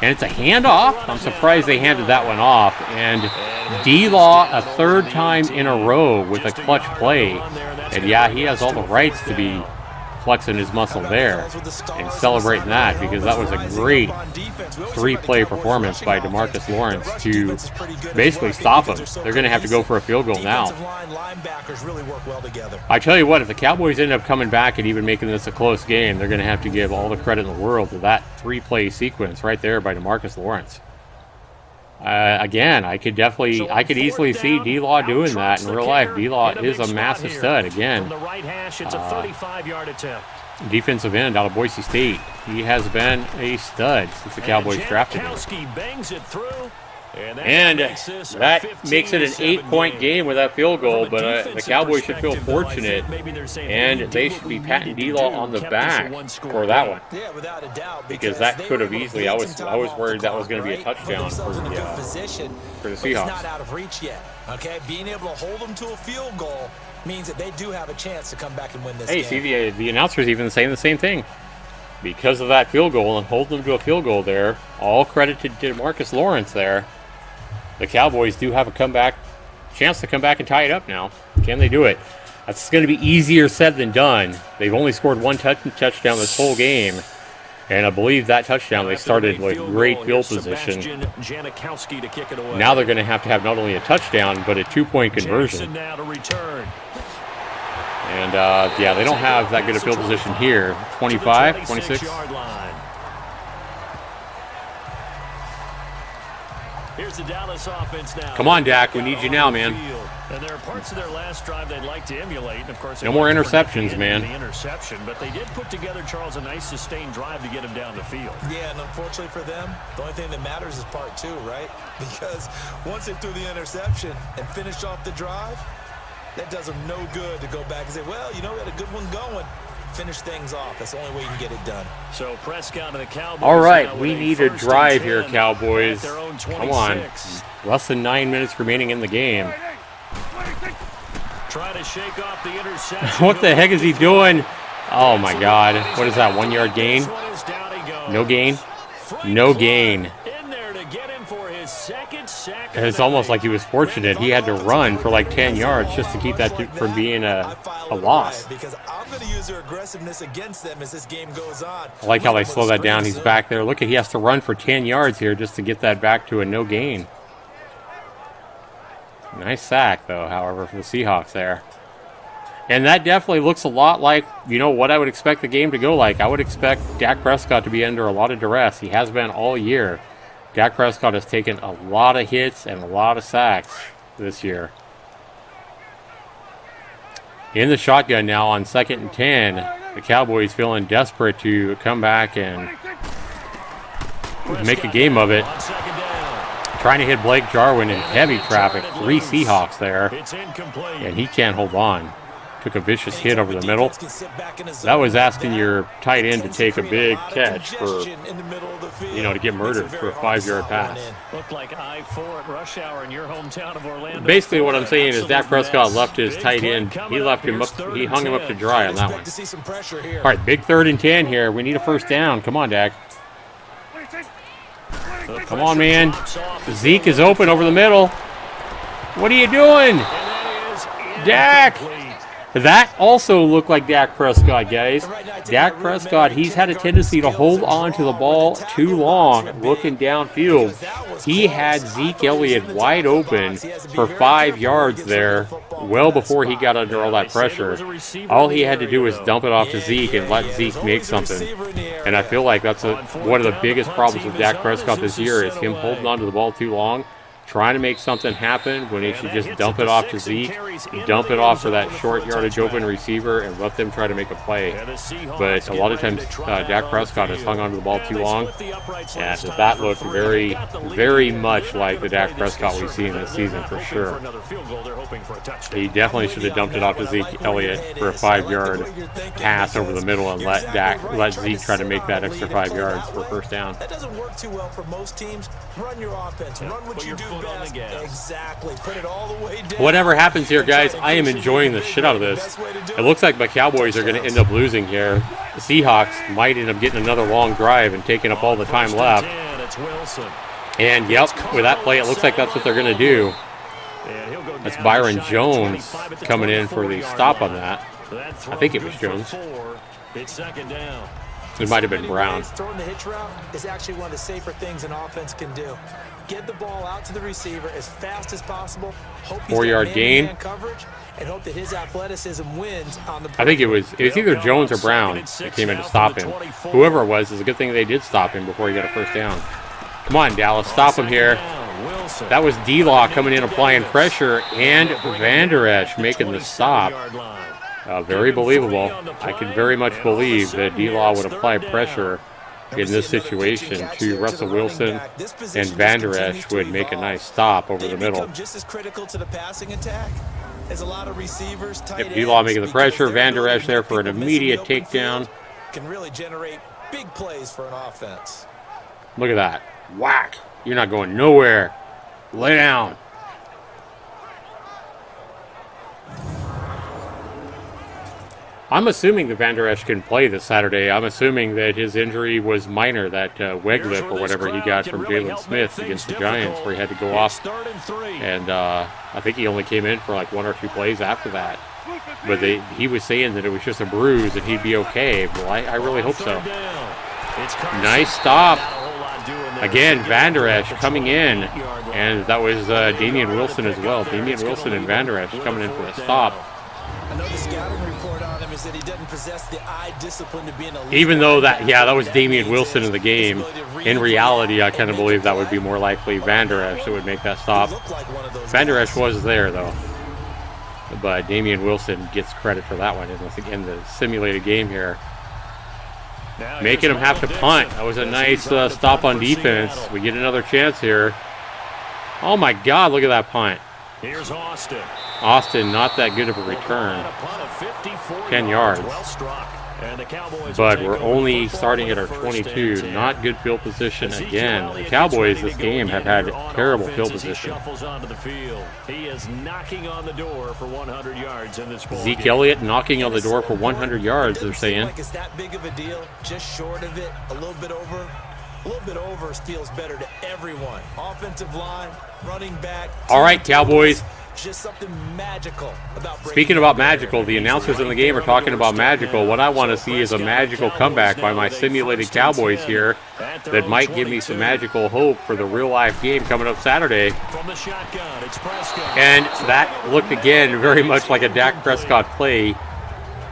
And it's a handoff. I'm surprised they handed that one off. And D-Law a 3rd time in a row with a clutch play. And yeah, he has all the rights to be flexing his muscle there and celebrating that, because that was a great 3-play performance by Demarcus Lawrence to basically stop him. They're going to have to go for a field goal now. I tell you what, if the Cowboys end up coming back and even making this a close game, they're going to have to give all the credit in the world to that 3-play sequence right there by Demarcus Lawrence. Again, I could easily see D-Law doing that in real life. D-Law is a massive stud. Again, defensive end out of Boise State. He has been a stud since the Cowboys drafted him. And that makes it an 8-point game with that field goal, but the Cowboys should feel fortunate, and they should be patting D-Law on the back for that one.
Yeah, without a doubt.
Because that could have easily, I was worried that was going to be a touchdown for the Seahawks.
It's not out of reach yet. Okay, being able to hold them to a field goal means that they do have a chance to come back and win this game.
Hey, see, the announcers even saying the same thing. Because of that field goal and holding them to a field goal there, all credit to Demarcus Lawrence there. The Cowboys do have a chance to come back and tie it up now. Can they do it? That's going to be easier said than done. They've only scored 1 touchdown this whole game. And I believe that touchdown, they started with great field position. Now they're going to have not only a touchdown, but a 2-point conversion. And, yeah, they don't have that good a field position here. 25, 26.
Here's the Dallas offense now.
Come on, Dak. We need you now, man.
And there are parts of their last drive they'd like to emulate. And of course,
no more interceptions, man.
The interception, but they did put together, Charles, a nice sustained drive to get him down the field.
Yeah, and unfortunately for them, the only thing that matters is part 2, right? Because once they threw the interception and finished off the drive, that does them no good to go back and say, well, you know, we had a good one going. finish things off. That's the only way you can get it done.
So Prescott and the Cowboys.
All right, we need a drive here, Cowboys. Come on. Less than 9 minutes remaining in the game.
Try to shake off the interception.
What the heck is he doing? Oh, my God. What is that, 1 yard gain? No gain? No gain. And it's almost like he was fortunate. He had to run for like 10 yards just to keep that from being a loss.
Because I'm going to use their aggressiveness against them as this game goes on.
I like how they slow that down. He's back there. Look, he has to run for 10 yards here just to get that back to a no gain. Nice sack, though, however, for the Seahawks there. And that definitely looks a lot like, you know, what I would expect the game to go like. I would expect Dak Prescott to be under a lot of duress. He has been all year. Dak Prescott has taken a lot of hits and a lot of sacks this year. In the shotgun now on 2nd and 10. The Cowboys feeling desperate to come back and make a game of it. Trying to hit Blake Jarwin in heavy traffic. 3 Seahawks there. And he can't hold on. Took a vicious hit over the middle. That was asking your tight end to take a big catch for, you know, to get murdered for a 5-yard pass.
Looked like I-4 at rush hour in your hometown of Orlando.
Basically what I'm saying is Dak Prescott left his tight end. He left him up. He hung him up to dry on that one. All right, big 3rd and 10 here. We need a first down. Come on, Dak. Come on, man. Zeke is open over the middle. What are you doing? Dak. That also looked like Dak Prescott, guys. Dak Prescott, he's had a tendency to hold on to the ball too long, looking downfield. He had Zeke Elliott wide open for 5 yards there, well before he got under all that pressure. All he had to do was dump it off to Zeke and let Zeke make something. And I feel like that's one of the biggest problems with Dak Prescott this year is him holding on to the ball too long, trying to make something happen when he should just dump it off to Zeke, dump it off to that short yardage open receiver, and let them try to make a play. But a lot of times, Dak Prescott has hung onto the ball too long, and that looked very, very much like the Dak Prescott we've seen this season for sure. He definitely should have dumped it off to Zeke Elliott for a 5-yard pass over the middle and let Zeke try to make that extra 5 yards for first down.
That doesn't work too well for most teams. Run your offense. Run what you do best. Exactly. Put it all the way down.
Whatever happens here, guys, I am enjoying the shit out of this. It looks like my Cowboys are going to end up losing here. The Seahawks might end up getting another long drive and taking up all the time left. And, yep, with that play, it looks like that's what they're going to do. That's Byron Jones coming in for the stop on that. I think it was Jones. It might have been Brown.
Throwing the hitch route is actually one of the safer things an offense can do. Get the ball out to the receiver as fast as possible.
4-yard gain.
Coverage, and hope that his athleticism wins on the.
I think it was either Jones or Brown that came in to stop him. Whoever it was, it's a good thing they did stop him before he got a first down. Come on, Dallas, stop him here. That was D-Law coming in applying pressure, and Van Der Esch making the stop. Very believable. I can very much believe that D-Law would apply pressure in this situation to Russell Wilson, and Van Der Esch would make a nice stop over the middle.
Just as critical to the passing attack as a lot of receivers.
If D-Law making the pressure, Van Der Esch there for an immediate takedown.
Can really generate big plays for an offense.
Look at that. Whack. You're not going nowhere. Lay down. I'm assuming that Van Der Esch can play this Saturday. I'm assuming that his injury was minor, that leg lip or whatever he got from Jaylon Smith against the Giants, where he had to go off. And I think he only came in for like 1 or 2 plays after that. But he was saying that it was just a bruise and he'd be okay. Well, I really hope so. Nice stop. Again, Van Der Esch coming in. And that was Damian Wilson as well. Damian Wilson and Van Der Esch coming in for the stop.
Another scouting report on him is that he doesn't possess the eye discipline to be an elite.
Even though that was Damian Wilson in the game, in reality, I kind of believe that would be more likely Van Der Esch that would make that stop. Van Der Esch was there, though. But Damian Wilson gets credit for that one in the simulated game here. Making him have to punt. That was a nice stop on defense. We get another chance here. Oh, my God, look at that punt.
Here's Austin.
Austin, not that good of a return. 10 yards.
And the Cowboys
but we're only starting at our 22. Not good field position again. The Cowboys this game have had terrible field position.
Onto the field. He is knocking on the door for 100 yards in this ball
Zeke
game.
Elliott knocking on the door for 100 yards, they're saying.
Like it's that big of a deal, just short of it, a little bit over. A little bit over feels better to everyone. Offensive line, running back.
All right, Cowboys.
Just something magical about
Speaking about magical, the announcers in the game are talking about magical. What I want to see is a magical comeback by my simulated Cowboys here that might give me some magical hope for the real-life game coming up Saturday.
From the shotgun, it's Prescott.
And that looked again very much like a Dak Prescott play.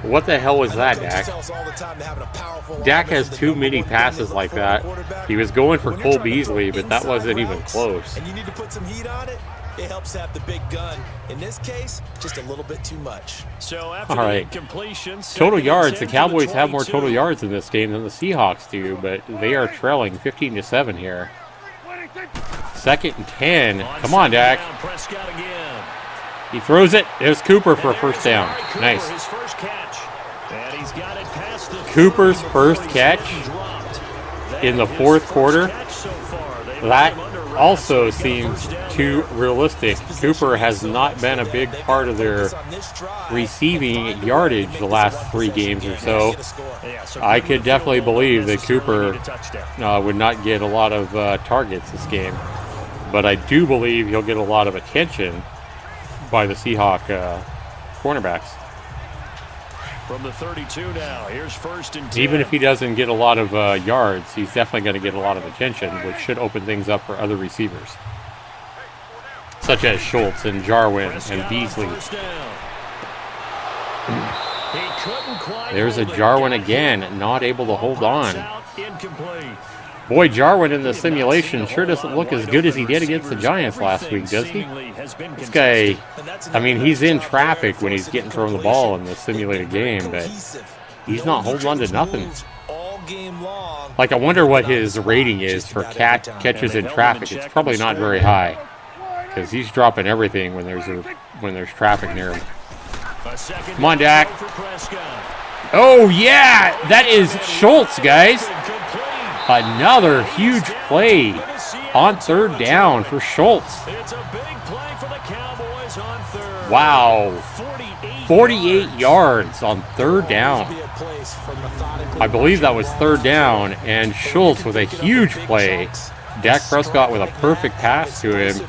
What the hell was that, Dak? Dak has too many passes like that. He was going for Cole Beasley, but that wasn't even close.
And you need to put some heat on it. It helps have the big gun. In this case, just a little bit too much.
So after
all right. Total yards, the Cowboys have more total yards in this game than the Seahawks do, but they are trailing 15-7 here. 2nd and 10. Come on, Dak. He throws it. There's Cooper for a first down. Nice. Cooper's first catch in the fourth quarter. That also seems too realistic. Cooper has not been a big part of their receiving yardage the last 3 games or so. I could definitely believe that Cooper would not get a lot of targets this game. But I do believe he'll get a lot of attention by the Seahawk cornerbacks.
From the 32 now, here's 1st and 10.
Even if he doesn't get a lot of yards, he's definitely going to get a lot of attention, which should open things up for other receivers, such as Schultz and Jarwin and Beasley. There's a Jarwin again, not able to hold on. Boy, Jarwin in the simulation sure doesn't look as good as he did against the Giants last week, does he? This guy, I mean, he's in traffic when he's getting thrown the ball in the simulated game, but he's not holding on to nothing. Like, I wonder what his rating is for catches in traffic. It's probably not very high, because he's dropping everything when there's traffic near him. Come on, Dak. Oh, yeah! That is Schultz, guys. Another huge play on 3rd down for Schultz.
It's a big play for the Cowboys on 3rd.
Wow. 48 yards on 3rd down. I believe that was 3rd down, and Schultz with a huge play. Dak Prescott with a perfect pass to him.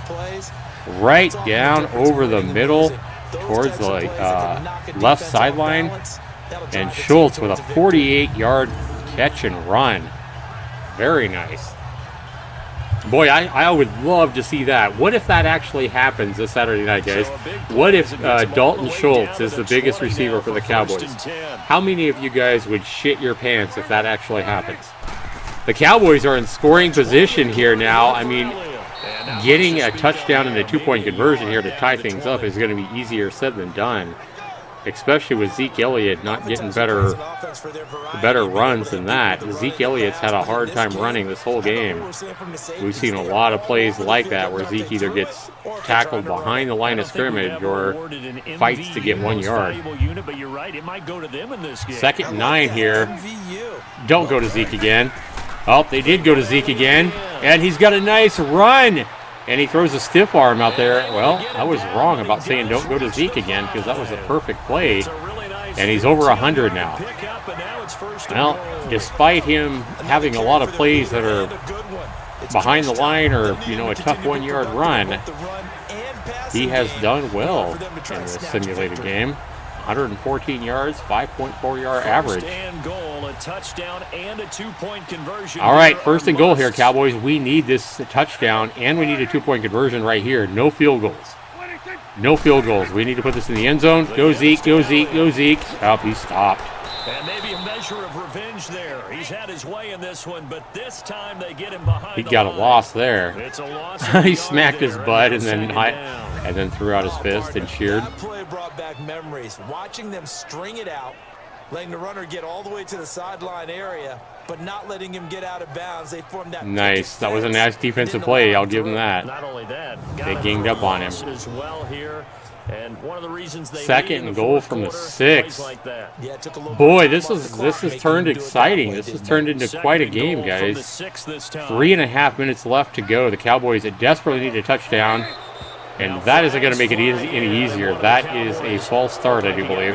Right down over the middle towards the left sideline. And Schultz with a 48-yard catch and run. Very nice. Boy, I would love to see that. What if that actually happens this Saturday night, guys? What if Dalton Schultz is the biggest receiver for the Cowboys? How many of you guys would shit your pants if that actually happens? The Cowboys are in scoring position here now. I mean, getting a touchdown and a 2-point conversion here to tie things up is going to be easier said than done. Especially with Zeke Elliott not getting better runs than that. Zeke Elliott's had a hard time running this whole game. We've seen a lot of plays like that where Zeke either gets tackled behind the line of scrimmage or fights to get 1 yard. 2nd and 9 here. Don't go to Zeke again. Oh, they did go to Zeke again. And he's got a nice run. And he throws a stiff arm out there. Well, I was wrong about saying don't go to Zeke again because that was a perfect play. And he's over 100 now. Well, despite him having a lot of plays that are behind the line or, a tough 1-yard run, he has done well in this simulated game. 114 yards, 5.4-yard average. All right, 1st and goal here, Cowboys. We need this touchdown, and we need a 2-point conversion right here. No field goals. No field goals. We need to put this in the end zone. Go Zeke, go Zeke, go Zeke. Oh, he stopped.
And maybe a measure of revenge there. He's had his way in this one, but this time they get him behind.
He got a loss there.
It's a loss.
He smacked his butt and then threw out his fist and cheered.
That play brought back memories. Watching them string it out, letting the runner get all the way to the sideline area, but not letting him get out of bounds. They formed that
nice. That was a nice defensive play. I'll give him that.
Not only that,
they ganged up on him.
As well here. And one of the reasons they
second and goal from the 6.
Like that.
Yeah,
boy, this has turned exciting. This has turned into quite a game, guys. 3.5 minutes left to go. The Cowboys desperately need a touchdown, and that isn't going to make it any easier. That is a false start, I do believe.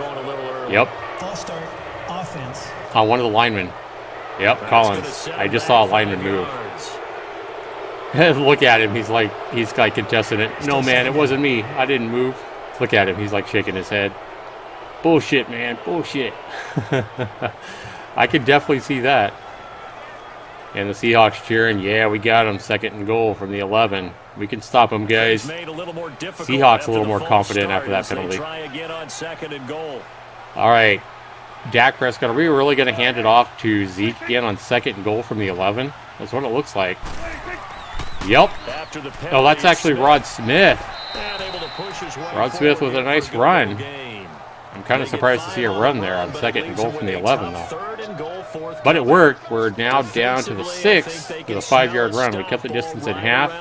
Yep.
False start, offense.
On one of the linemen. Yep, Collins. I just saw a lineman move. Look at him. He's like contesting it. No, man, it wasn't me. I didn't move. Look at him. He's like shaking his head. Bullshit, man. Bullshit. I could definitely see that. And the Seahawks cheering. Yeah, we got him. Second and goal from the 11. We can stop them, guys. Seahawks a little more confident after that penalty. All right. Dak Prescott. Are we really going to hand it off to Zeke again on second and goal from the 11? That's what it looks like. Yep. Oh, that's actually Rod Smith. Rod Smith with a nice run. I'm kind of surprised to see a run there on second and goal from the 11, though. But it worked. We're now down to the 6 with a 5-yard run. We cut the distance in half.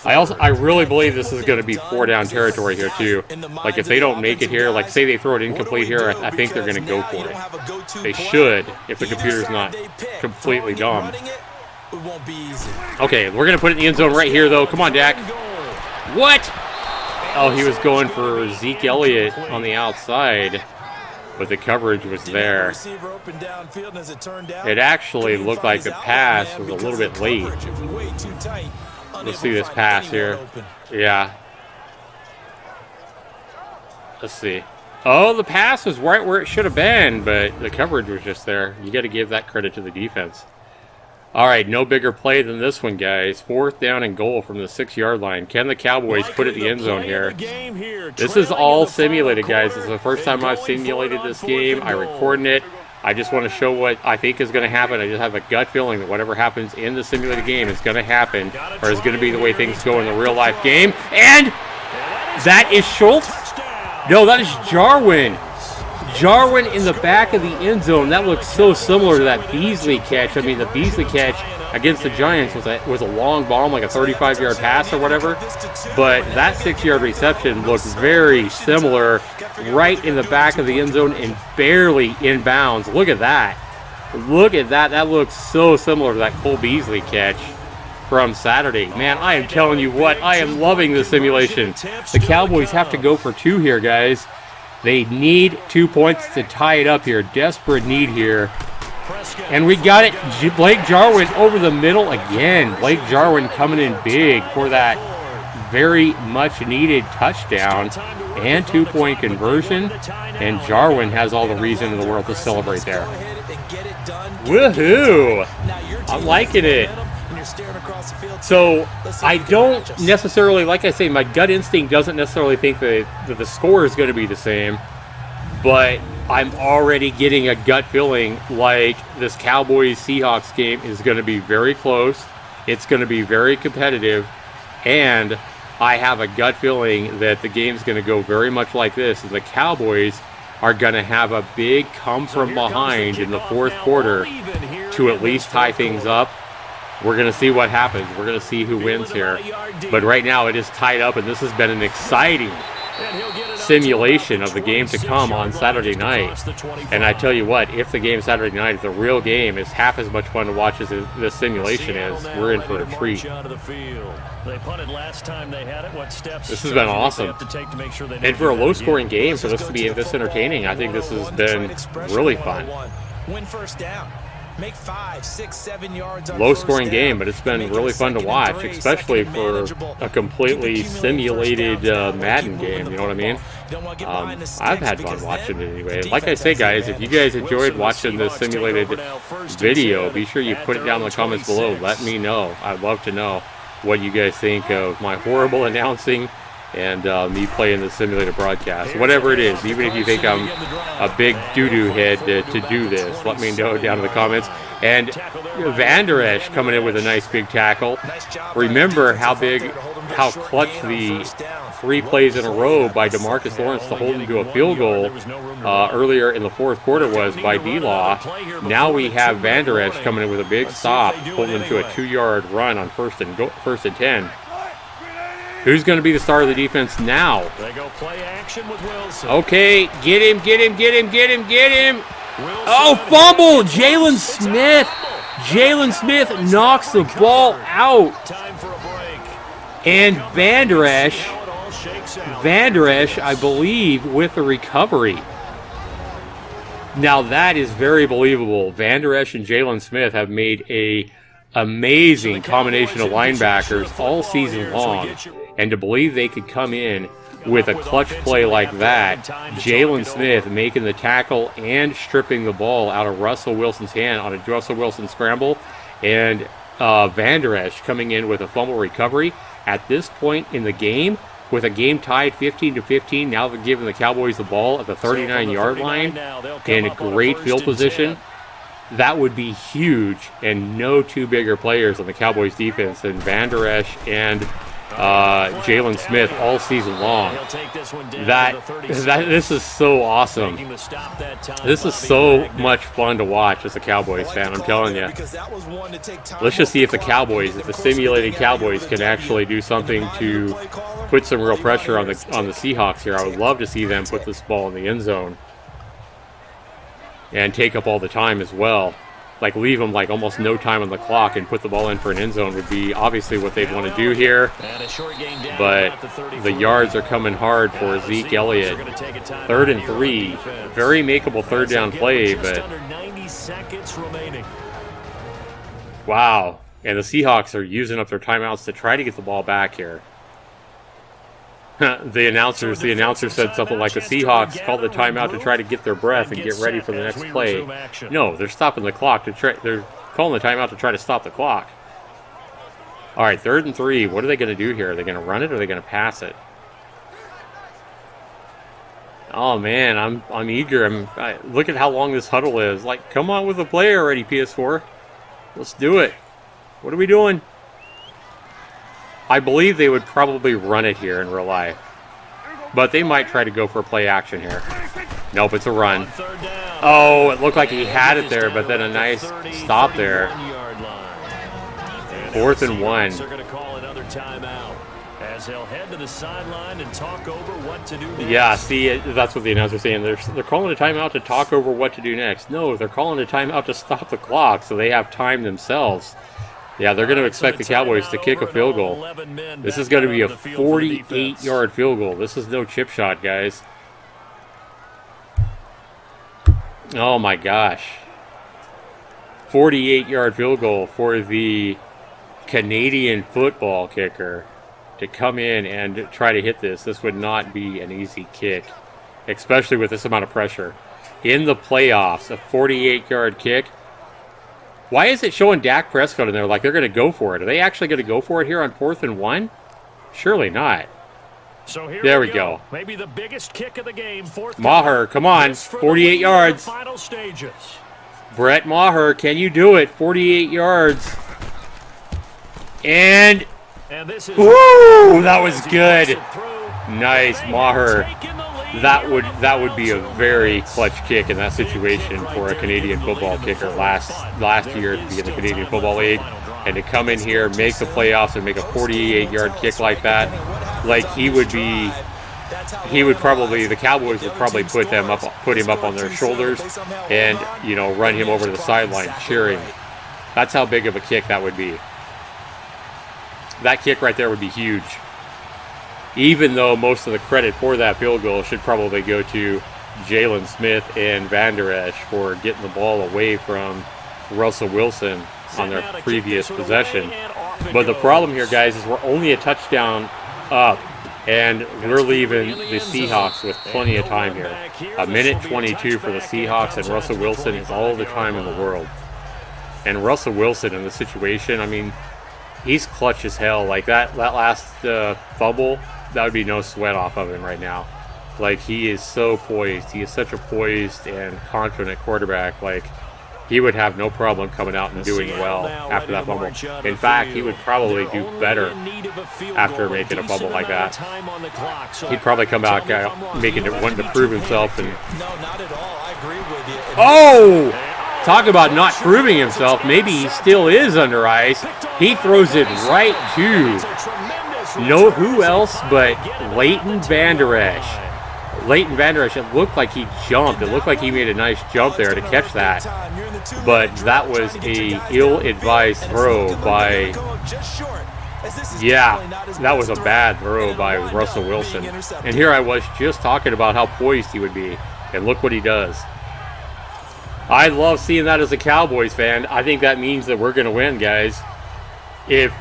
I really believe this is going to be 4-down territory here, too. Like, if they don't make it here, like, say they throw it incomplete here, I think they're going to go for it. They should, if the computer's not completely dumb. Okay, we're going to put it in the end zone right here, though. Come on, Dak. What? Oh, he was going for Ezekiel Elliott on the outside, but the coverage was there. It actually looked like the pass was a little bit late. Let's see this pass here. Yeah. Let's see. Oh, the pass was right where it should have been, but the coverage was just there. You got to give that credit to the defense. All right, no bigger play than this one, guys. 4th down and goal from the 6-yard line. Can the Cowboys put it in the end zone here? This is all simulated, guys. This is the first time I've simulated this game. I recorded it. I just want to show what I think is going to happen. I just have a gut feeling that whatever happens in the simulated game is going to happen, or is going to be the way things go in the real-life game. And that is Schultz? No, that is Jarwin. Jarwin in the back of the end zone. That looks so similar to that Beasley catch. I mean, the Beasley catch against the Giants was a long bomb, like a 35-yard pass or whatever. But that 6-yard reception looked very similar, right in the back of the end zone and barely in bounds. Look at that. Look at that. That looks so similar to that Cole Beasley catch from Saturday. Man, I am telling you what, I am loving this simulation. The Cowboys have to go for 2 here, guys. They need 2 points to tie it up here. Desperate need here. And we got it. Blake Jarwin over the middle again. Blake Jarwin coming in big for that very much needed touchdown and 2-point conversion. And Jarwin has all the reason in the world to celebrate there. Woohoo! I'm liking it. So I don't necessarily, like I say, my gut instinct doesn't necessarily think that the score is going to be the same, but I'm already getting a gut feeling like this Cowboys-Seahawks game is going to be very close. It's going to be very competitive, and I have a gut feeling that the game's going to go very much like this, and the Cowboys are going to have a big come from behind in the 4th quarter to at least tie things up. We're going to see what happens. We're going to see who wins here. But right now it is tied up, and this has been an exciting simulation of the game to come on Saturday night. And I tell you what, if the game Saturday night is the real game, is half as much fun to watch as this simulation is, we're in for a treat. This has been awesome. And for a low-scoring game, for this to be this entertaining, I think this has been really fun.
Win first down. Make 5, 6, 7 yards on
low-scoring game, but it's been really fun to watch, especially for a completely simulated Madden game, you know what I mean? I've had fun watching it anyway. Like I say, guys, if you guys enjoyed watching this simulated video, be sure you put it down in the comments below. Let me know. I'd love to know what you guys think of my horrible announcing and me playing the simulated broadcast. Whatever it is, even if you think I'm a big doo-doo head to do this, let me know down in the comments. And Van Der Esch coming in with a nice big tackle. Remember how clutch the 3 plays in a row by Demarcus Lawrence to hold him to a field goal earlier in the fourth quarter was by D-Law. Now we have Van Der Esch coming in with a big stop, holding him to a 2-yard run on first and 10. Who's going to be the star of the defense now?
They go play action with Wilson.
Okay, get him. Oh, fumble! Jaylon Smith. Jaylon Smith knocks the ball out.
Time for a break.
And Van Der Esch, I believe, with the recovery. Now that is very believable. Van Der Esch and Jaylon Smith have made a amazing combination of linebackers all season long. And to believe they could come in with a clutch play like that, Jaylon Smith making the tackle and stripping the ball out of Russell Wilson's hand on a Russell Wilson scramble, and Van Der Esch coming in with a fumble recovery at this point in the game, with a game tied 15-15. Now they're giving the Cowboys the ball at the 39-yard line in a great field position. That would be huge, and no two bigger players on the Cowboys defense than Van Der Esch and Jaylon Smith all season long. This is so awesome. This is so much fun to watch as a Cowboys fan, I'm telling you. Let's just see if the simulated Cowboys can actually do something to put some real pressure on the Seahawks here. I would love to see them put this ball in the end zone and take up all the time as well. Like, leave them like almost no time on the clock and put the ball in for an end zone would be obviously what they'd want to do here. But the yards are coming hard for Ezekiel Elliott. 3rd and 3. Very makeable third down play, but wow. And the Seahawks are using up their timeouts to try to get the ball back here. The announcer said something like the Seahawks called the timeout to try to get their breath and get ready for the next play. No, they're stopping the clock. They're calling the timeout to try to stop the clock. All right, 3rd and 3. What are they going to do here? Are they going to run it or are they going to pass it? Oh man, I'm eager. Look at how long this huddle is. Like, come on with a play already, PS4. Let's do it. What are we doing? I believe they would probably run it here in real life. But they might try to go for a play action here. Nope, it's a run. Oh, it looked like he had it there, but then a nice stop there. 4th and 1.
They're going to call another timeout as they'll head to the sideline and talk over what to do next.
Yeah, see, that's what the announcer's saying. They're calling a timeout to talk over what to do next. No, they're calling a timeout to stop the clock so they have time themselves. Yeah, they're going to expect the Cowboys to kick a field goal. This is going to be a 48-yard field goal. This is no chip shot, guys. Oh, my gosh. 48-yard field goal for the Canadian football kicker to come in and try to hit this. This would not be an easy kick, especially with this amount of pressure. In the playoffs, a 48-yard kick. Why is it showing Dak Prescott in there like they're going to go for it? Are they actually going to go for it here on 4th and 1? Surely not.
So here
there we go.
Maybe the biggest kick of the game.
Maher, come on. 48 yards.
Final stages.
Brett Maher, can you do it? 48 yards. And
this is
woo! That was good. Nice, Maher. That would be a very clutch kick in that situation for a Canadian football kicker last year to be in the Canadian Football League, and to come in here, make the playoffs, and make a 48-yard kick like that. Like the Cowboys would probably put him up on their shoulders, and run him over to the sideline cheering. That's how big of a kick that would be. That kick right there would be huge. Even though most of the credit for that field goal should probably go to Jaylon Smith and Van Der Esch for getting the ball away from Russell Wilson on their previous possession. But the problem here, guys, is we're only a touchdown up, and we're leaving the Seahawks with plenty of time here. 1:22 for the Seahawks, and Russell Wilson is all the time in the world. And Russell Wilson in this situation, I mean, he's clutch as hell. Like that last fumble would be no sweat off of him right now. Like, he is so poised. He is such a poised and confident quarterback. Like, he would have no problem coming out and doing well after that fumble. In fact, he would probably do better after making a fumble like that. He'd probably come out wanting to prove himself. And
No, not at all. I agree with you.
oh, talk about not proving himself. Maybe he still is under ice. He throws it right to who else but Leighton Vander Esch. Leighton Vander Esch, it looked like he jumped. It looked like he made a nice jump there to catch that. But that was a ill-advised throw by... Yeah, that was a bad throw by Russell Wilson. And here I was just talking about how poised he would be. And look what he does. I love seeing that as a Cowboys fan. I think that means that we're going to win, guys. If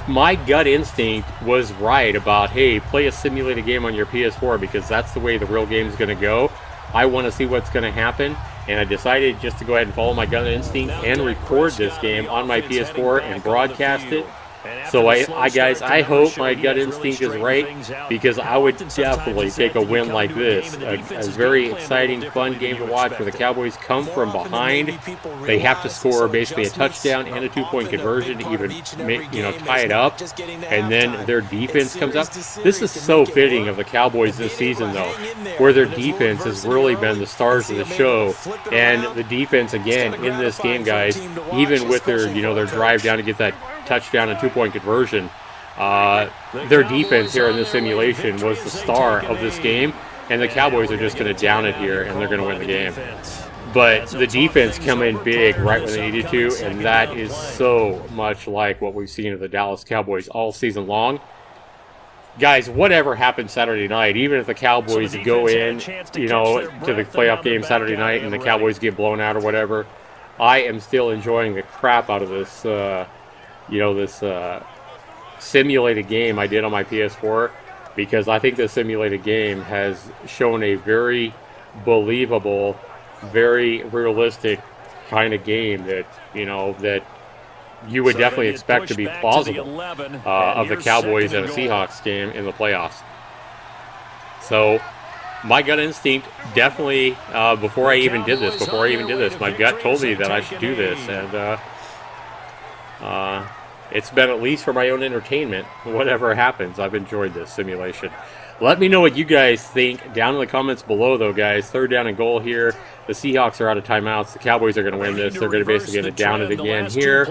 my gut instinct was right about, hey, play a simulated game on your PS4 because that's the way the real game is going to go, I want to see what's going to happen, and I decided just to go ahead and follow my gut instinct and record this game on my PS4 and broadcast it. So guys, I hope my gut instinct is right, because I would definitely take a win like this. A very exciting, fun game to watch where the Cowboys come from behind. They have to score basically a touchdown and a 2-point conversion to even tie it up, and then their defense comes up. This is so fitting of the Cowboys this season, though, where their defense has really been the stars of the show. And the defense again in this game, guys, even with their their drive down to get that touchdown and 2-point conversion, their defense here in this simulation was the star of this game, and the Cowboys are just going to down it here and they're going to win the game. But the defense come in big right when they needed to, and that is so much like what we've seen of the Dallas Cowboys all season long. Guys, whatever happens Saturday night, even if the Cowboys go in, to the playoff game Saturday night and the Cowboys get blown out or whatever, I am still enjoying the crap out of this this simulated game I did on my PS4, because I think this simulated game has shown a very believable, very realistic kind of game that that you would definitely expect to be plausible of the Cowboys and the Seahawks game in the playoffs. So my gut instinct definitely, before I even did this, my gut told me that I should do this, and it's been, at least for my own entertainment, whatever happens, I've enjoyed this simulation. Let me know what you guys think down in the comments below, though, guys. 3rd down and goal here. The Seahawks are out of timeouts. The Cowboys are going to win this. They're going to basically get it down it again here,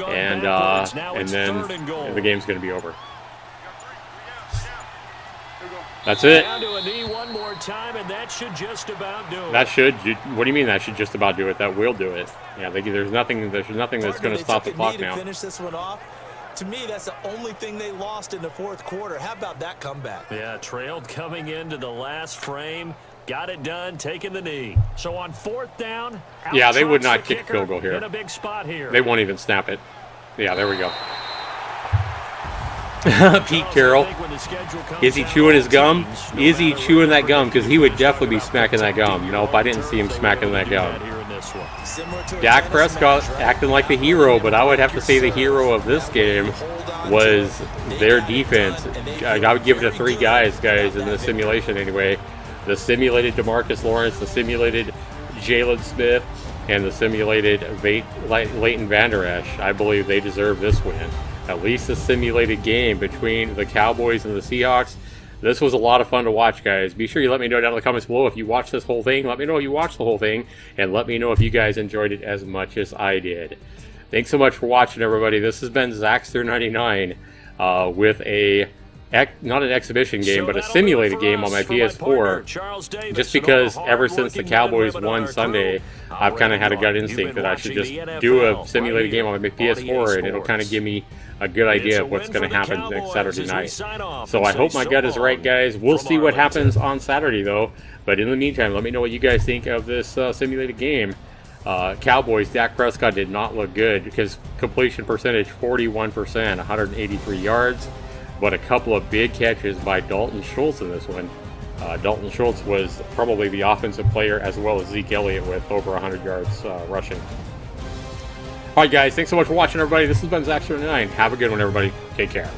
and then the game's going to be over. That's it. That should. What do you mean that should just about do it? That will do it. Yeah, there's nothing that's going to stop the clock now.
Finish this one off. To me, that's the only thing they lost in the 4th quarter. How about that comeback?
Yeah, trailed coming into the last frame. Got it done, taking the knee. So on 4th down,
yeah, they would not kick a field goal here.
In a big spot here.
They won't even snap it. Yeah, there we go. Pete Carroll. Is he chewing his gum? Is he chewing that gum? Because he would definitely be smacking that gum. Nope, I didn't see him smacking that gum. Dak Prescott acting like the hero, but I would have to say the hero of this game was their defense. I would give it to 3 guys, in this simulation anyway. The simulated Demarcus Lawrence, the simulated Jaylon Smith, and the simulated Leighton Vander Esch. I believe they deserve this win. At least a simulated game between the Cowboys and the Seahawks. This was a lot of fun to watch, guys. Be sure you let me know down in the comments below if you watched this whole thing. Let me know if you watched the whole thing, and let me know if you guys enjoyed it as much as I did. Thanks so much for watching, everybody. This has been Zaxtor99 with not an exhibition game, but a simulated game on my PS4. Just because ever since the Cowboys won Sunday, I've kind of had a gut instinct that I should just do a simulated game on my PS4, and it'll kind of give me a good idea of what's going to happen next Saturday night. So I hope my gut is right, guys. We'll see what happens on Saturday, though. But in the meantime, let me know what you guys think of this simulated game. Cowboys, Dak Prescott did not look good because completion percentage 41%, 183 yards. But a couple of big catches by Dalton Schultz in this one. Dalton Schultz was probably the offensive player, as well as Ezekiel Elliott with over 100 yards rushing. All right, guys, thanks so much for watching, everybody. This has been Zaxtorian. Have a good one, everybody. Take care.